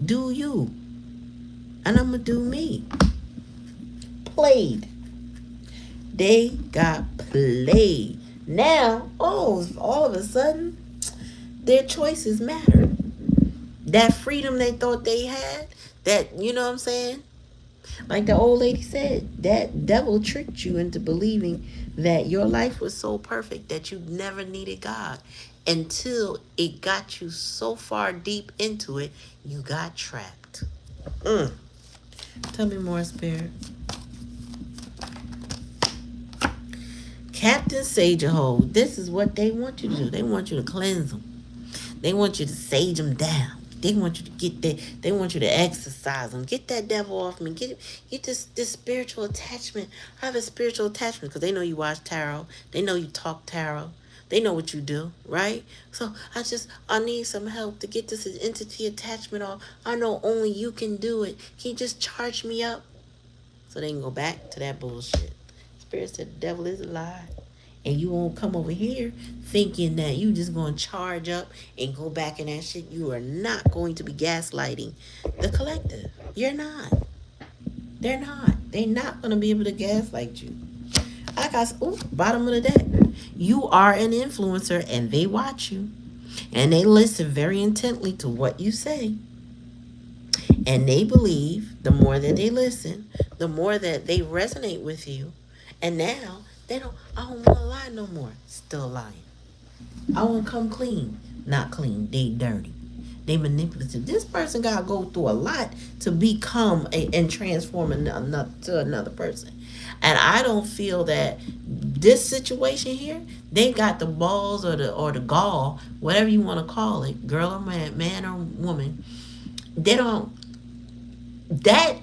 Do you. And I'm going to do me. Played. They got played. Now, all of a sudden, their choices matter. That freedom they thought they had, that, you know what I'm saying? Like the old lady said, that devil tricked you into believing that your life was so perfect that you never needed God until it got you so far deep into it, you got trapped. Tell me more, Spirit. Captain Sagehold, this is what they want you to do. They want you to cleanse them. They want you to sage them down. They want you to get that. They want you to exercise them. Get that devil off me. Get this spiritual attachment. I have a spiritual attachment because they know you watch tarot. They know you talk tarot. They know what you do, right? So I need some help to get this entity attachment off. I know only you can do it. Can you just charge me up? So they can go back to that bullshit. Spirit said the devil is a lie. And you won't come over here thinking that you just going to charge up and go back in that shit. You are not going to be gaslighting the collective. You're not. They're not. They're not going to be able to gaslight you. Bottom of the deck. You are an influencer and they watch you. And they listen very intently to what you say. And they believe the more that they listen, the more that they resonate with you. And now, I don't want to lie no more. Still lying. I want to come clean. Not clean. They dirty. They manipulative. This person got to go through a lot to become and transform to another person. And I don't feel that this situation here, they got the balls or the gall, whatever you want to call it, girl or man or woman. They don't. That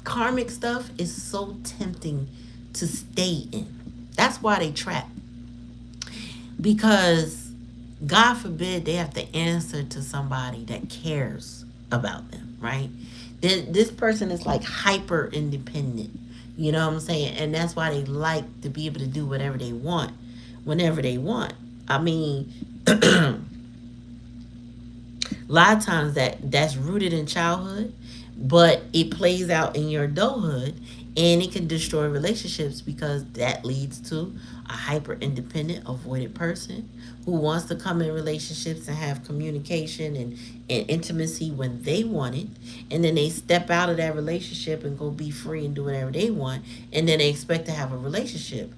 karmic stuff is so tempting to stay in. That's why they trap. Because God forbid they have to answer to somebody that cares about them, right? This person is like hyper independent. You know what I'm saying? And that's why they like to be able to do whatever they want, whenever they want. I mean, a lot of times that's rooted in childhood, but it plays out in your adulthood. And it can destroy relationships because that leads to a hyper independent, avoided person who wants to come in relationships and have communication and intimacy when they want it. And then they step out of that relationship and go be free and do whatever they want. And then they expect to have a relationship.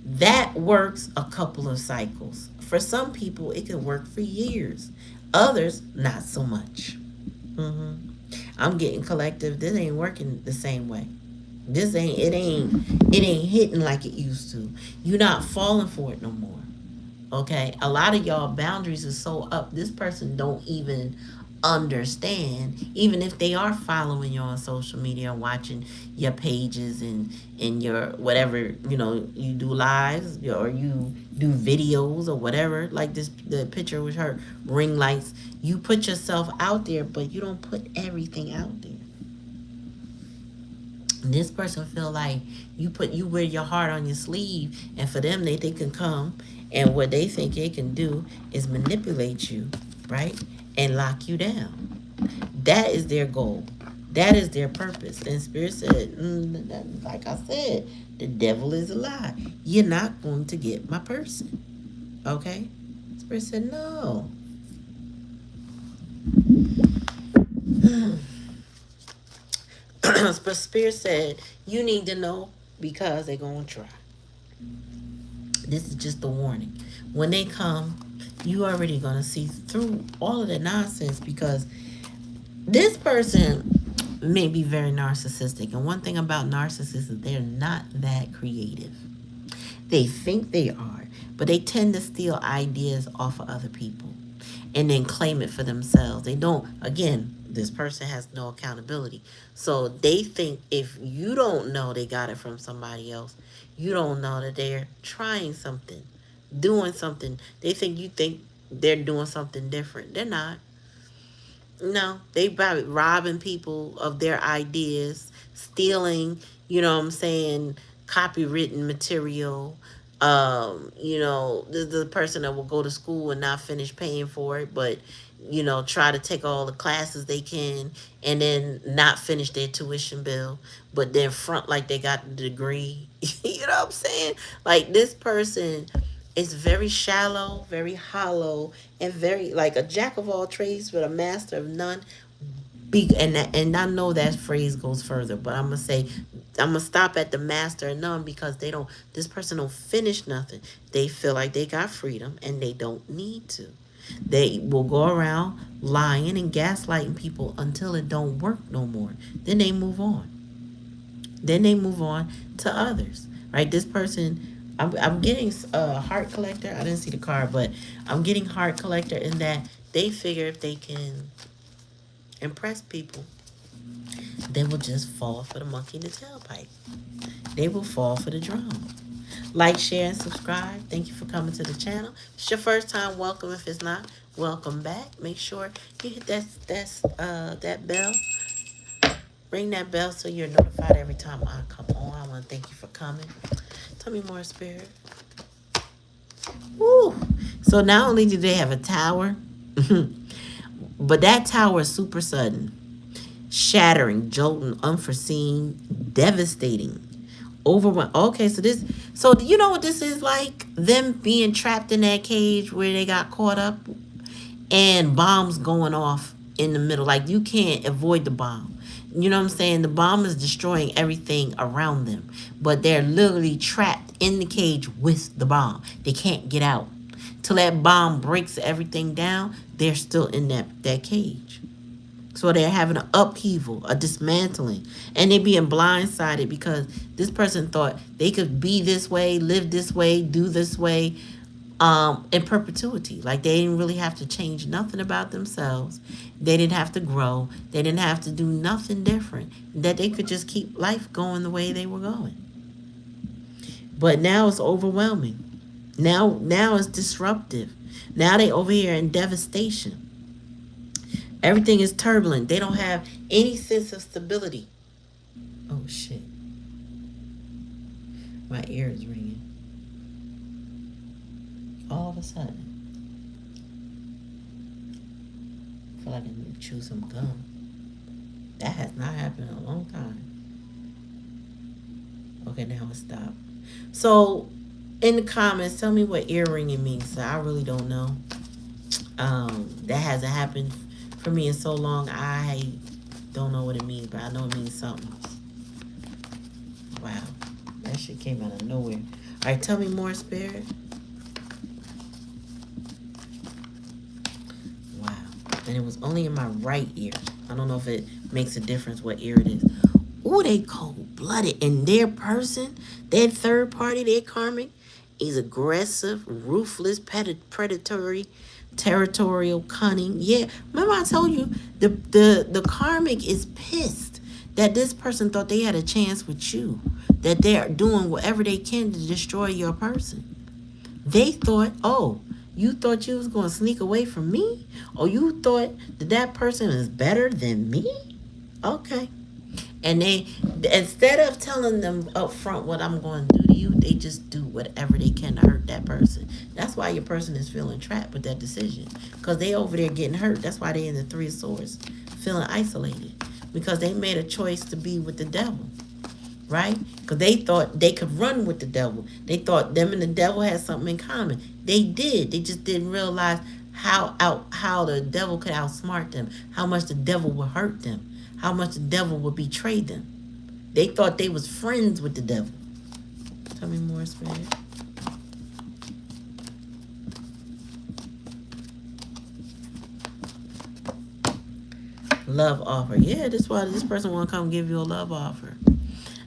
That works a couple of cycles. For some people, it can work for years. Others, not so much. I'm getting collective. This ain't working the same way. It ain't hitting like it used to. You're not falling for it no more. Okay? A lot of y'all boundaries are so up, this person don't even understand, even if they are following you on social media and watching your pages and your whatever, you do lives or you do videos or whatever, like the picture with her ring lights. You put yourself out there, but you don't put everything out there. This person feel like you wear your heart on your sleeve, and for them they can come, and what they think they can do is manipulate you, right, and lock you down. That is their goal. That is their purpose. And Spirit said, like I said, the devil is a lie. You're not going to get my person. Okay? Spirit said, no. But Spirit said, you need to know because they're going to try. This is just a warning. When they come, you already going to see through all of the nonsense because this person may be very narcissistic. And one thing about narcissists is they're not that creative. They think they are, but they tend to steal ideas off of other people and then claim it for themselves. They don't, again, this person has no accountability. So they think if you don't know they got it from somebody else, you don't know that they're trying something, doing something. They think they're doing something different. They're not. No, they probably robbing people of their ideas, stealing, what I'm saying, copywritten material. The person that will go to school and not finish paying for it, but try to take all the classes they can and then not finish their tuition bill, but then front like they got the degree. You know what I'm saying? Like this person is very shallow, very hollow, and very like a jack of all trades but a master of none. And I know that phrase goes further, but I'm gonna stop at the master of none because they don't. This person don't finish nothing. They feel like they got freedom and they don't need to. They will go around lying and gaslighting people until it don't work no more. Then they move on. Then they move on to others. Right? This person. I'm getting heart collector. I didn't see the card, but I'm getting heart collector in that they figure if they can impress people, they will just fall for the monkey in the tailpipe. They will fall for the drama. Like, share, and subscribe. Thank you for coming to the channel. If it's your first time, welcome. If it's not, welcome back. Make sure you hit that bell. Ring that bell so you're notified every time I come on. I want to thank you for coming. Tell me more, Spirit. Woo! So not only do they have a tower, but that tower is super sudden, shattering, jolting, unforeseen, devastating, overwhelming. Okay, so you know what this is like? Them being trapped in that cage where they got caught up and bombs going off in the middle. Like you can't avoid the bomb. You know what I'm saying? The bomb is destroying everything around them, but they're literally trapped in the cage with the bomb. They can't get out. Till that bomb breaks everything down, they're still in that cage. So they're having an upheaval, a dismantling, and they're being blindsided because this person thought they could be this way, live this way, do this way, in perpetuity. Like they didn't really have to change nothing about themselves. They didn't have to grow. They didn't have to do nothing different. That they could just keep life going the way they were going. But now it's overwhelming. Now it's disruptive. Now they over here in devastation. Everything is turbulent. They don't have any sense of stability. Oh shit. My ear is ringing. All of a sudden. I feel like I need to chew some gum. That has not happened in a long time. Okay, now it stopped. So in the comments, tell me what ear ringing means. So I really don't know. That hasn't happened for me in so long. I don't know what it means, but I know it means something. Wow, that shit came out of nowhere. All right, tell me more, Spirit. Wow, and it was only in my right ear. I don't know if it makes a difference what ear it is. Ooh, they cold-blooded. And their person, their third party, their karmic, is aggressive, ruthless, predatory, territorial, cunning. Yeah, remember I told you the karmic is pissed that this person thought they had a chance with you, that they're doing whatever they can to destroy your person. They thought, oh, you thought you was going to sneak away from me? Or you thought that person is better than me? Okay. And they, instead of telling them up front what I'm going to do to you, they just do whatever they can to hurt that person. That's why your person is feeling trapped with that decision. Because they over there getting hurt. That's why they in the Three of Swords, feeling isolated. Because they made a choice to be with the devil. Right? Because they thought they could run with the devil. They thought them and the devil had something in common. They did. They just didn't realize how the devil could outsmart them. How much the devil would hurt them. how much the devil would betray them. They thought they was friends with the devil. Tell me more, Spirit. Love offer. Yeah, this why this person want to come give you a love offer.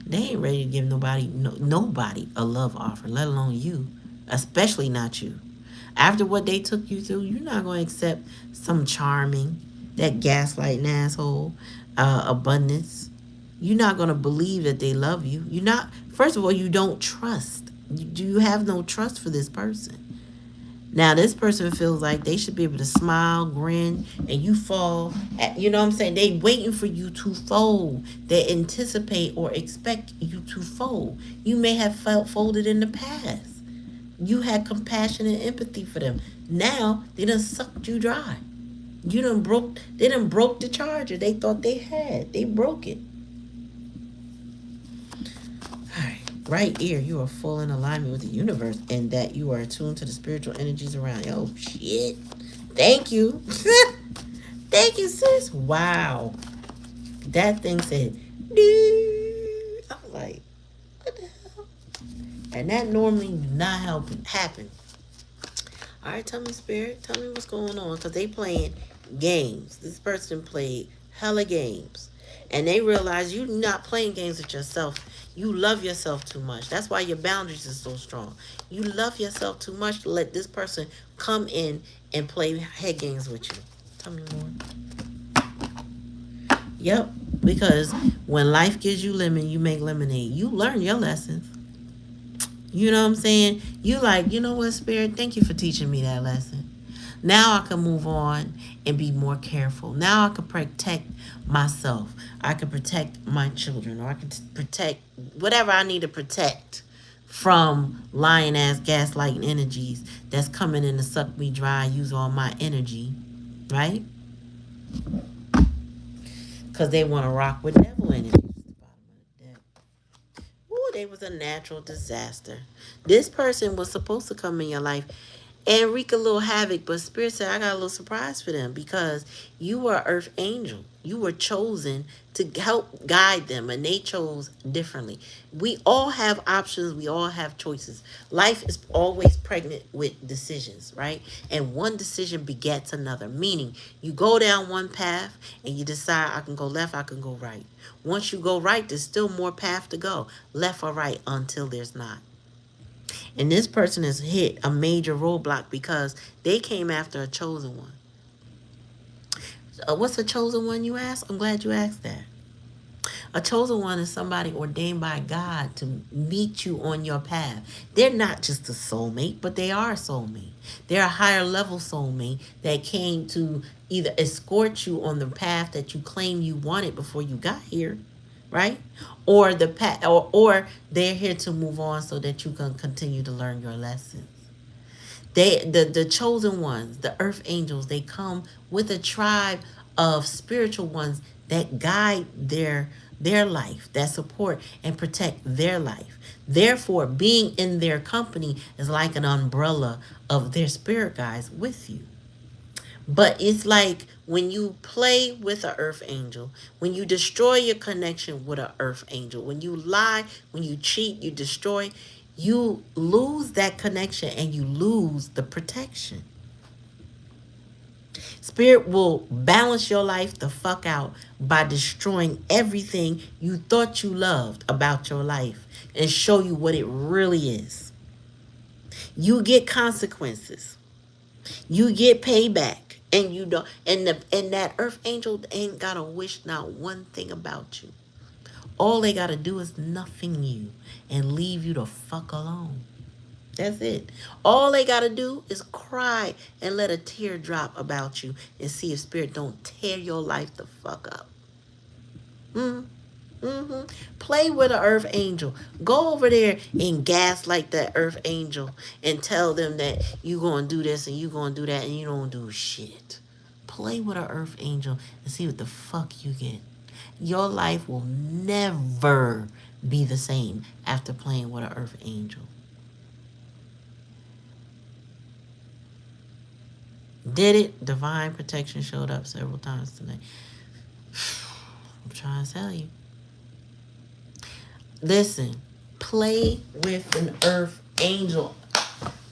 They ain't ready to give nobody a love offer, let alone you, especially not you. After what they took you through, you're not going to accept some charming, that gaslighting asshole, abundance. You're not going to believe that they love you. You're not. First of all, you don't trust. You have no trust for this person. Now, this person feels like they should be able to smile, grin, and you fall. You know what I'm saying? They waiting for you to fold. They anticipate or expect you to fold. You may have felt folded in the past. You had compassion and empathy for them. Now, they done sucked you dry. They done broke the charger they thought they had. They broke it. Right here, you are full in alignment with the universe and that you are attuned to the spiritual energies around you. Oh, shit. Thank you. Thank you, sis. Wow. That thing said, doo. I was like, what the hell? And that normally would not happen. All right, tell me, Spirit. Tell me what's going on. Because they playing games. This person played hella games. And they realize you're not playing games with yourself. You love yourself too much. That's why your boundaries are so strong. You love yourself too much to let this person come in and play head games with you. Tell me more. Yep. Because when life gives you lemon, you make lemonade. You learn your lessons. You know what I'm saying? You like, you know what, Spirit? Thank you for teaching me that lesson. Now I can move on and be more careful. Now I can protect myself. I can protect my children, or I can protect whatever I need to protect from lying ass gaslighting energies that's coming in to suck me dry, use all my energy, right? Because they want to rock with devil energy. Ooh, they was a natural disaster. This person was supposed to come in your life and wreak a little havoc, but Spirit said, I got a little surprise for them because you were an earth angel. You were chosen to help guide them, and they chose differently. We all have options. We all have choices. Life is always pregnant with decisions, right? And one decision begets another, meaning you go down one path and you decide, I can go left, I can go right. Once you go right, there's still more path to go, left or right, until there's not. And this person has hit a major roadblock because they came after a chosen one. What's a chosen one, you ask? I'm glad you asked that. A chosen one is somebody ordained by God to meet you on your path. They're not just a soulmate, but they are a soulmate. They're a higher level soulmate that came to either escort you on the path that you claim you wanted before you got here, right? Or the path, or they're here to move on so that you can continue to learn your lessons. The chosen ones, the earth angels, they come with a tribe of spiritual ones that guide their life, that support and protect their life. Therefore, being in their company is like an umbrella of their spirit guides with you. But it's like when you play with an earth angel, when you destroy your connection with an earth angel, when you lie, when you cheat, you destroy, you lose that connection and you lose the protection. Spirit will balance your life the fuck out by destroying everything you thought you loved about your life and show you what it really is. You get consequences. You get payback. And you don't, and that earth angel ain't gotta wish not one thing about you. All they gotta do is nothing you and leave you the fuck alone. That's it. All they gotta do is cry and let a tear drop about you and see if Spirit don't tear your life the fuck up. Play with an earth angel. Go over there and gaslight that earth angel and tell them that you gonna do this and you gonna do that and you don't do shit. Play with an earth angel and see what the fuck you get. Your life will never be the same after playing with an earth angel. Did it? Divine protection showed up several times tonight. I'm trying to tell you. Listen, play with an earth angel.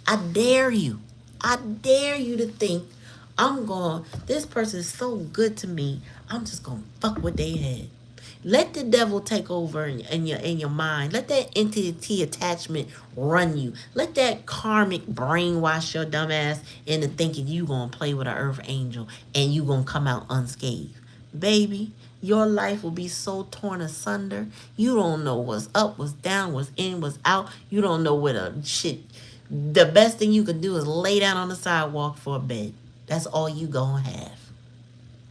I dare you. I dare you to think this person is so good to me, I'm just going to fuck with their head. Let the devil take over in your mind. Let that entity attachment run you. Let that karmic brainwash your dumb ass into thinking you going to play with an earth angel and you going to come out unscathed. Baby, your life will be so torn asunder. You don't know what's up, what's down, what's in, what's out. You don't know what a shit. The best thing you can do is lay down on the sidewalk for a bed. That's all you gonna have.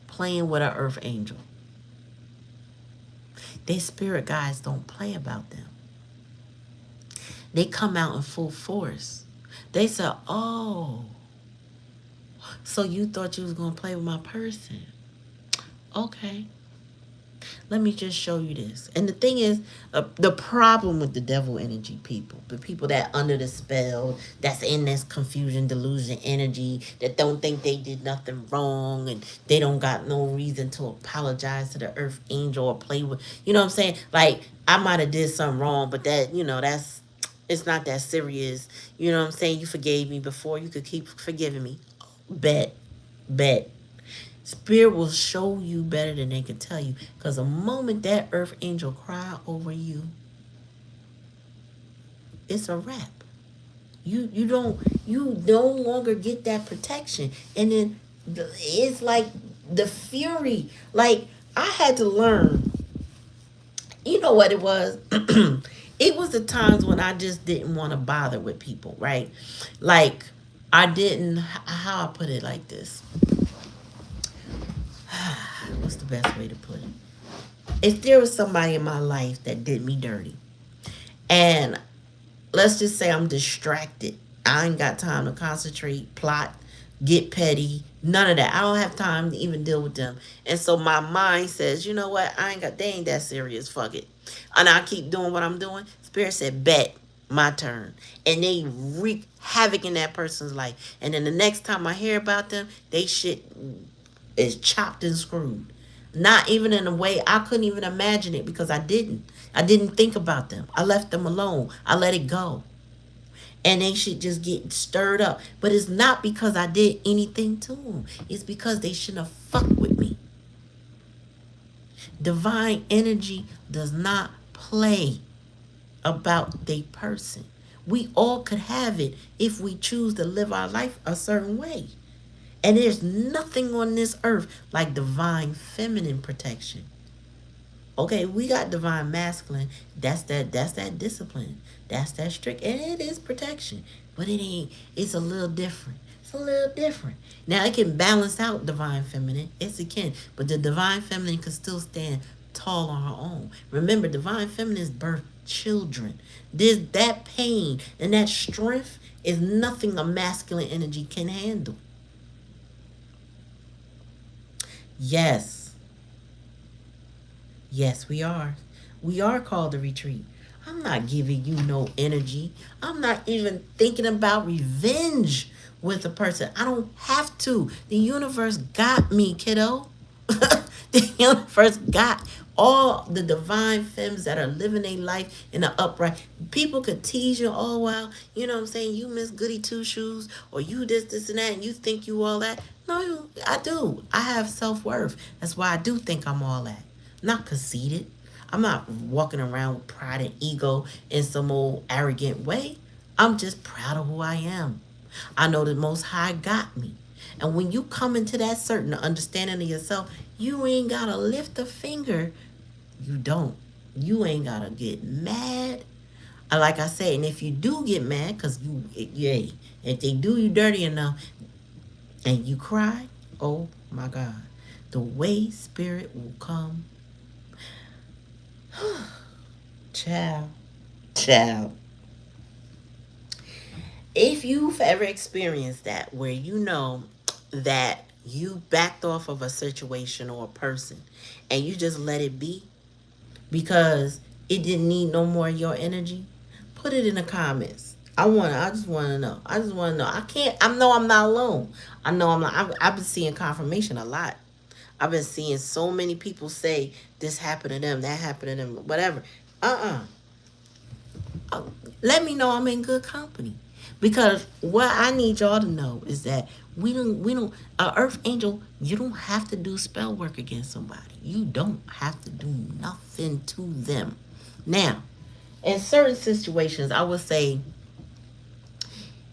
Playing with an earth angel. Their spirit guides don't play about them. They come out in full force. They say, oh, so you thought you was gonna play with my person. Okay. Let me just show you this. And the thing is, the problem with the devil energy people, the people that under the spell, that's in this confusion, delusion energy, that don't think they did nothing wrong and they don't got no reason to apologize to the earth angel or play with, you know what I'm saying? Like, I might have did something wrong, but that, it's not that serious. You know what I'm saying? You forgave me before. You could keep forgiving me. Bet. Spirit will show you better than they can tell you. Because the moment that earth angel cry over you, it's a wrap. You no longer get that protection. And then it's like the fury. Like, I had to learn. You know what it was? It was the times when I just didn't want to bother with people, right? Like, I didn't, how I put it like this. What's the best way to put it? If there was somebody in my life that did me dirty, and let's just say I'm distracted, I ain't got time to concentrate, plot, get petty, none of that. I don't have time to even deal with them. And so my mind says, you know what? They ain't that serious. Fuck it. And I keep doing what I'm doing. Spirit said, bet, my turn. And they wreak havoc in that person's life. And then the next time I hear about them, they shit is chopped and screwed. Not even in a way I couldn't even imagine it, because I didn't. I didn't think about them. I left them alone. I let it go. And they should just get stirred up. But it's not because I did anything to them. It's because they shouldn't have fucked with me. Divine energy does not play about the person. We all could have it if we choose to live our life a certain way. And there's nothing on this earth like divine feminine protection. Okay, we got divine masculine. That's that discipline. That's that strict. And it is protection. But it's a little different. It's a little different. Now, it can balance out divine feminine. Yes, it can. But the divine feminine can still stand tall on her own. Remember, divine feminine is birth children. That pain and that strength is nothing a masculine energy can handle. Yes, we are. We are called to retreat. I'm not giving you no energy. I'm not even thinking about revenge with a person. I don't have to. The universe got me, kiddo. The universe got all the divine femmes that are living their life in the upright. People could tease you, oh, well, you know what I'm saying, you miss goody two shoes, or you this, and that, and you think you all that. No, I do. I have self-worth. That's why I do think I'm all that. I'm not conceited. I'm not walking around with pride and ego in some old arrogant way. I'm just proud of who I am. I know the Most High got me. And when you come into that certain understanding of yourself, you ain't got to lift a finger. You don't. You ain't got to get mad. Like I said, and if you do get mad, because if they do you dirty enough and you cry, oh my God, the way spirit will come. Child. If you've ever experienced that, where you know that you backed off of a situation or a person and you just let it be because it didn't need no more of your energy, put it in the comments. I just want to know. I know I'm not alone. I know I'm not. I've been seeing confirmation a lot. I've been seeing so many people say this happened to them, that happened to them, whatever. Uh-uh. Let me know I'm in good company. Because what I need y'all to know is that we don't earth angel, you don't have to do spell work against somebody. You don't have to do nothing to them. Now, in certain situations, I would say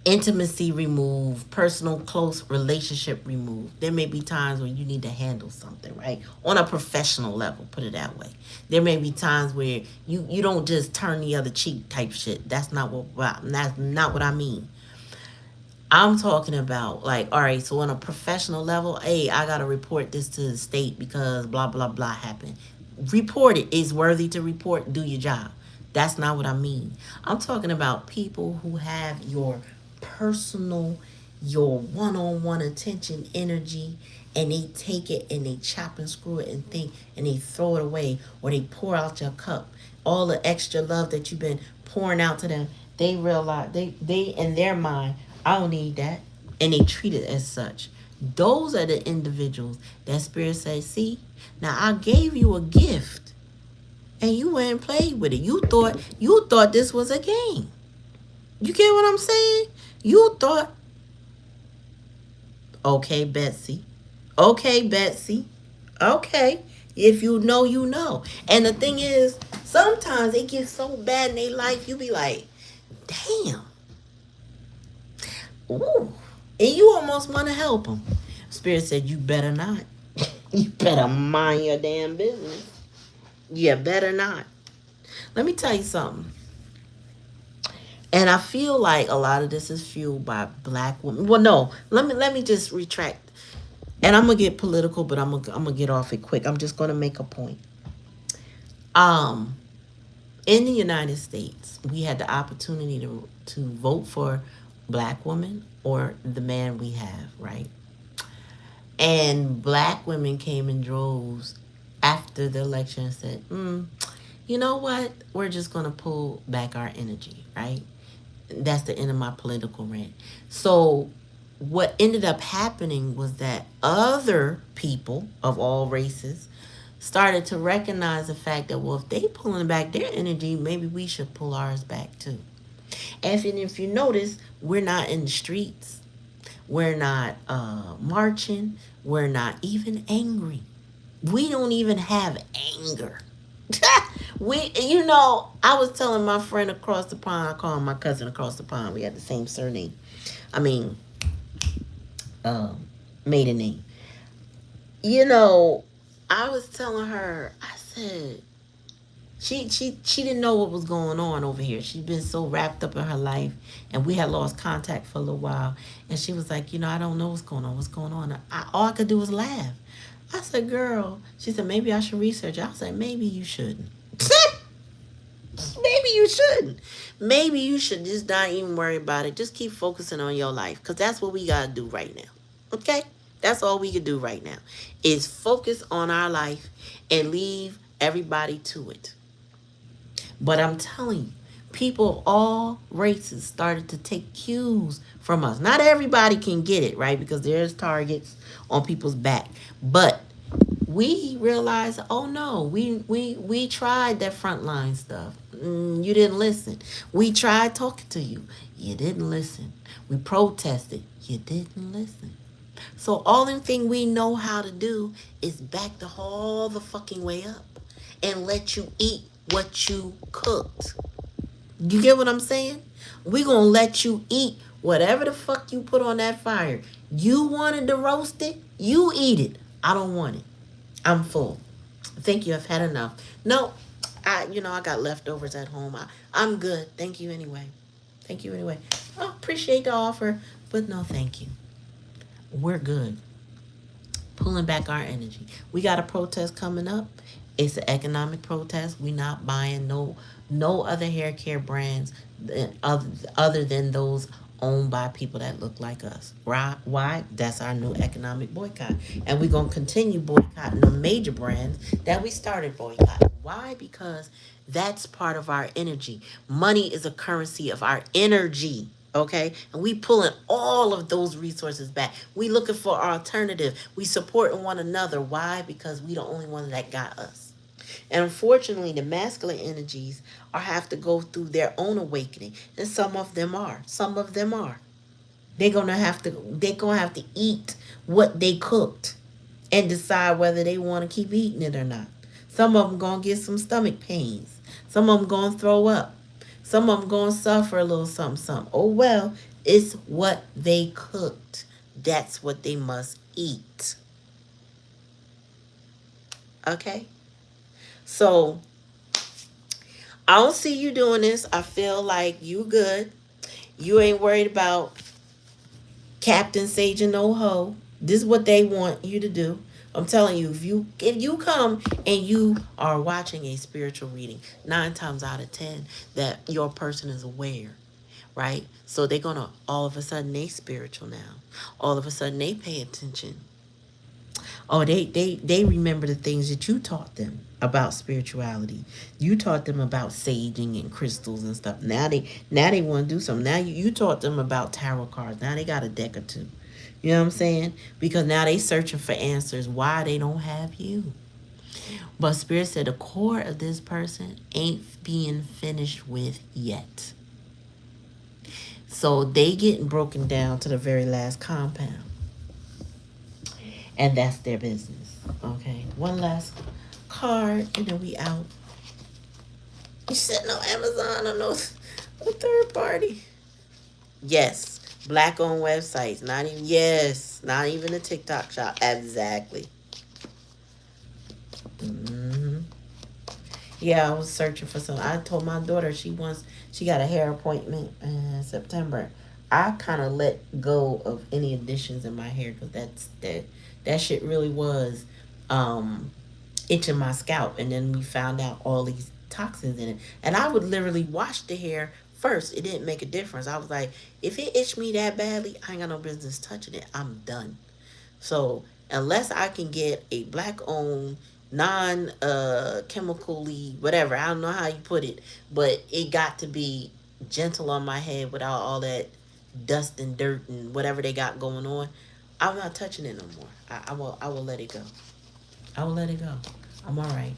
intimacy removed, personal close relationship removed. There may be times when you need to handle something, right? On a professional level, put it that way. There may be times where you don't just turn the other cheek type shit. That's not what I mean. I'm talking about like, all right, so on a professional level, hey, I gotta report this to the state because blah blah blah happened. Report it. It's worthy to report. Do your job. That's not what I mean. I'm talking about people who have your personal, your one-on-one attention, energy, and they take it and they chop and screw it and think and they throw it away or they pour out your cup. All the extra love that you've been pouring out to them, they realize they in their mind, I don't need that. And they treat it as such. Those are the individuals that spirit says, see, now I gave you a gift and you went and played with it. You thought this was a game. You get what I'm saying? You thought, okay, Betsy. Okay, Betsy. Okay. If you know, you know. And the thing is, sometimes it gets so bad in their life, you be like, damn. Ooh. And you almost want to help them. Spirit said, you better not. You better mind your damn business. You better not. Let me tell you something. And I feel like a lot of this is fueled by black women. Well, no, let me just retract. And I'm gonna get political, but I'm gonna get off it quick. I'm just gonna make a point. Um, in the United States, we had the opportunity to vote for black women or the man we have, right? And black women came in droves after the election and said, you know what? We're just gonna pull back our energy, right? That's the end of my political rant. So what ended up happening was that other people of all races started to recognize the fact that, well, if they pulling back their energy, maybe we should pull ours back too. And if you notice, we're not in the streets, we're not marching, we're not even angry. We don't even have anger. I was telling my friend across the pond, I call him my cousin across the pond. We had the same surname. I mean, maiden name. You know, I was telling her, I said, she didn't know what was going on over here. She'd been so wrapped up in her life, and we had lost contact for a little while. And she was like, I don't know what's going on. What's going on? All I could do was laugh. I said, girl. She said, maybe I should research. I said, maybe you shouldn't. Maybe you shouldn't. Maybe you should just not even worry about it. Just keep focusing on your life, because that's what we got to do right now. Okay? That's all we can do right now is focus on our life and leave everybody to it. But I'm telling you, people of all races started to take cues from us. Not everybody can get it, right? Because there's targets on people's back. But we realized, oh no, we tried that frontline stuff. You didn't listen. We tried talking to you. You didn't listen. We protested. You didn't listen. So all the thing we know how to do is back the all the fucking way up and let you eat what you cooked. You get what I'm saying? We gonna let you eat whatever the fuck you put on that fire. You wanted to roast it, you eat it. I don't want it. I'm full. Thank you. I've had enough. No, I got leftovers at home. I'm good. Thank you anyway. Thank you anyway. I appreciate the offer, but no, thank you. We're good. Pulling back our energy. We got a protest coming up. It's an economic protest. We not buying no other hair care brands other than those owned by people that look like us. Right? Why? That's our new economic boycott. And we're going to continue boycotting the major brands that we started boycotting. Why? Because that's part of our energy. Money is a currency of our energy. Okay, and we pulling all of those resources back. We looking for alternative. We supporting one another. Why? Because we the only one that got us. And unfortunately, the masculine energies are have to go through their own awakening, and some of them are. Some of them are. They're gonna have to. They're gonna have to eat what they cooked, and decide whether they want to keep eating it or not. Some of them gonna get some stomach pains. Some of them gonna throw up. Some of them gonna suffer a little something, something. Oh well, it's what they cooked. That's what they must eat. Okay. So I don't see you doing this. I feel like you good. You ain't worried about Captain Sage and no ho. This is what they want you to do. I'm telling you, if you come and you are watching a spiritual reading, 9 times out of 10 that your person is aware, right? So they're gonna all of a sudden they spiritual now. All of a sudden they pay attention. Oh, they remember the things that you taught them about spirituality. You taught them about saging and crystals and stuff. Now they want to do something. Now you taught them about tarot cards. Now they got a deck or two. You know what I'm saying? Because now they searching for answers why they don't have you. But Spirit said the core of this person ain't being finished with yet. So they getting broken down to the very last compound. And that's their business. Okay. One last card and then we out. You said no Amazon or no third party. Yes. Black owned websites. Not even Not even a TikTok shop. Exactly. Mm-hmm. Yeah, I was searching for some. I told my daughter she got a hair appointment in September. I kind of let go of any additions in my hair because that shit really was um itching my scalp, and then we found out all these toxins in it. And I would literally wash the hair first. It didn't make a difference. I was like, if it itched me that badly, I ain't got no business touching it. I'm done. So unless I can get a black owned non chemically whatever, I don't know how you put it, but it got to be gentle on my head without all that dust and dirt and whatever they got going on. I'm not touching it no more. I will let it go. I will let it go. I'm all right.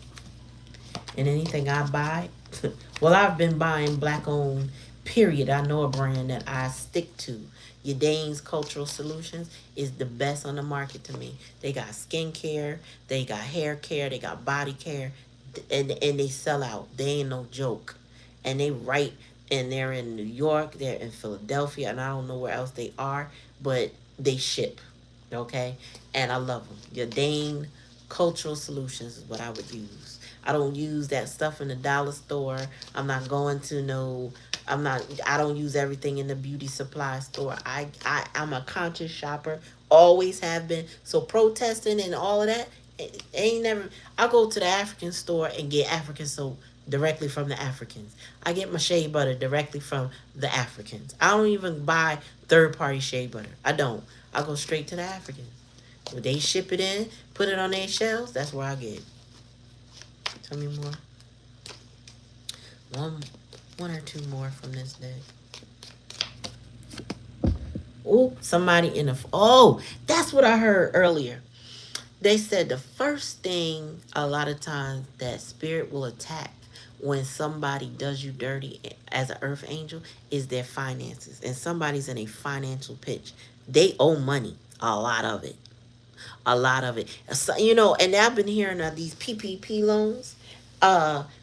And anything I buy, well, I've been buying black owned, period. I know a brand that I stick to. Yadane's Cultural Solutions is the best on the market to me. They got skincare, they got hair care, they got body care, and they sell out. They ain't no joke. And they're in New York, they're in Philadelphia, and I don't know where else they are, but they ship. Okay? And I love them. Yadane Cultural Solutions is what I would use. I don't use that stuff in the dollar store. I'm not going to no I don't use everything in the beauty supply store. I'm a conscious shopper. Always have been. So protesting and all of that ain't never. I go to the African store and get African soap directly from the Africans. I get my shea butter directly from the Africans. I don't even buy third party shea butter. I don't. I go straight to the Africans. When they ship it in, put it on their shelves, that's where I get it. Tell me more. One or two more from this day. Oh, somebody in the... Oh, that's what I heard earlier. They said the first thing a lot of times that spirit will attack when somebody does you dirty as an earth angel is their finances. And somebody's in a financial pitch. They owe money. A lot of it. A lot of it. So, and I've been hearing of these PPP loans.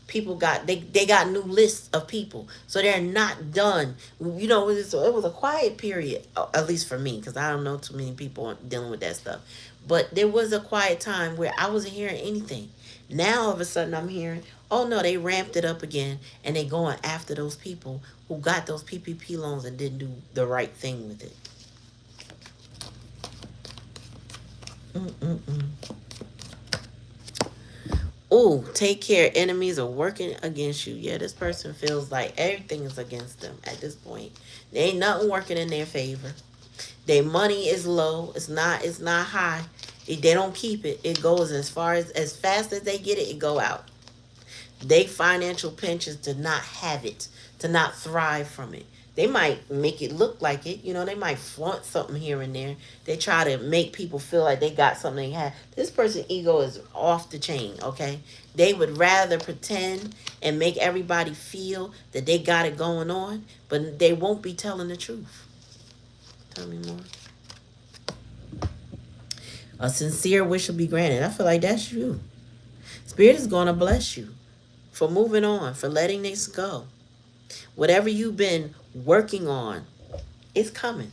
People they got new lists of people, so they're not done. It was a quiet period, at least for me, because I don't know too many people dealing with that stuff. But there was a quiet time where I wasn't hearing anything. Now all of a sudden I'm hearing, oh no, they ramped it up again, and they going after those people who got those PPP loans and didn't do the right thing with it. Oh, take care. Enemies are working against you. Yeah, this person feels like everything is against them at this point. There ain't nothing working in their favor. Their money is low. It's not high. They don't keep it. It goes as fast as they get it, it go out. They financial pinches to not have it, to not thrive from it. They might make it look like it. You know, they might flaunt something here and there. They try to make people feel like they got something they have. This person's ego is off the chain, okay? They would rather pretend and make everybody feel that they got it going on, but they won't be telling the truth. Tell me more. A sincere wish will be granted. I feel like that's you. Spirit is going to bless you for moving on, for letting this go. Whatever you've been working on, it's coming.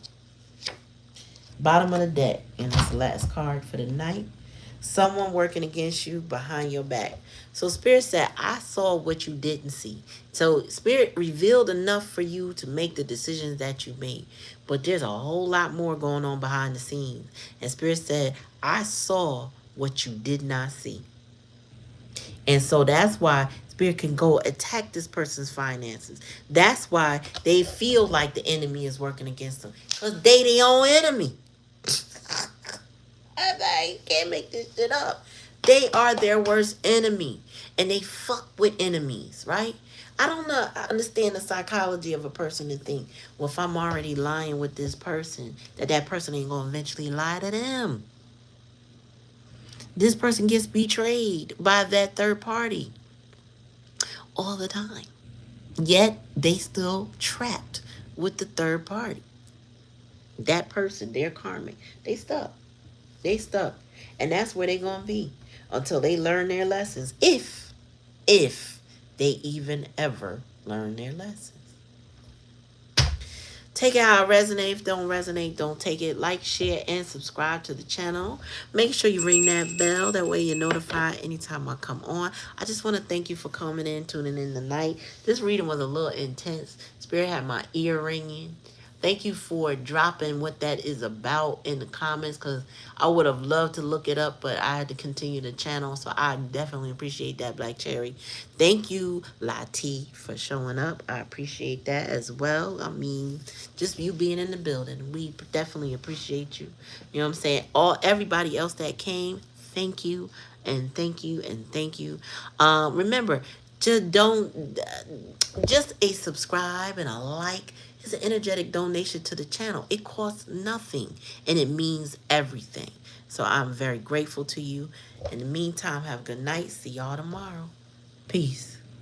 Bottom of the deck, and this last card for the night. Someone working against you behind your back. So Spirit said, I saw what you didn't see. So Spirit revealed enough for you to make the decisions that you made. But there's a whole lot more going on behind the scenes. And Spirit said, I saw what you did not see. And so that's why Spirit can go attack this person's finances. That's why they feel like the enemy is working against them. Because they their own enemy. You can't make this shit up. They are their worst enemy. And they fuck with enemies, right? I don't know. I understand the psychology of a person to think, well, if I'm already lying with this person, that person ain't going to eventually lie to them. This person gets betrayed by that third party all the time. Yet they still trapped with the third party. That person, they're karmic. They stuck. They stuck. And that's where they're going to be until they learn their lessons. If they even ever learn their lessons. Take it how it resonates. If it don't resonate, don't take it. Like, share, and subscribe to the channel. Make sure you ring that bell. That way you're notified anytime I come on. I just want to thank you for coming in, tuning in tonight. This reading was a little intense. Spirit had my ear ringing. Thank you for dropping what that is about in the comments, because I would have loved to look it up, but I had to continue the channel, so I definitely appreciate that, Black Cherry. Thank you, Lati, for showing up. I appreciate that as well. I mean, just you being in the building, we definitely appreciate you. You know what I'm saying? Everybody else that came, thank you, and thank you, and thank you. Remember, just a subscribe and a like. It's an energetic donation to the channel. It costs nothing, and it means everything. So I'm very grateful to you. In the meantime, have a good night. See y'all tomorrow. Peace.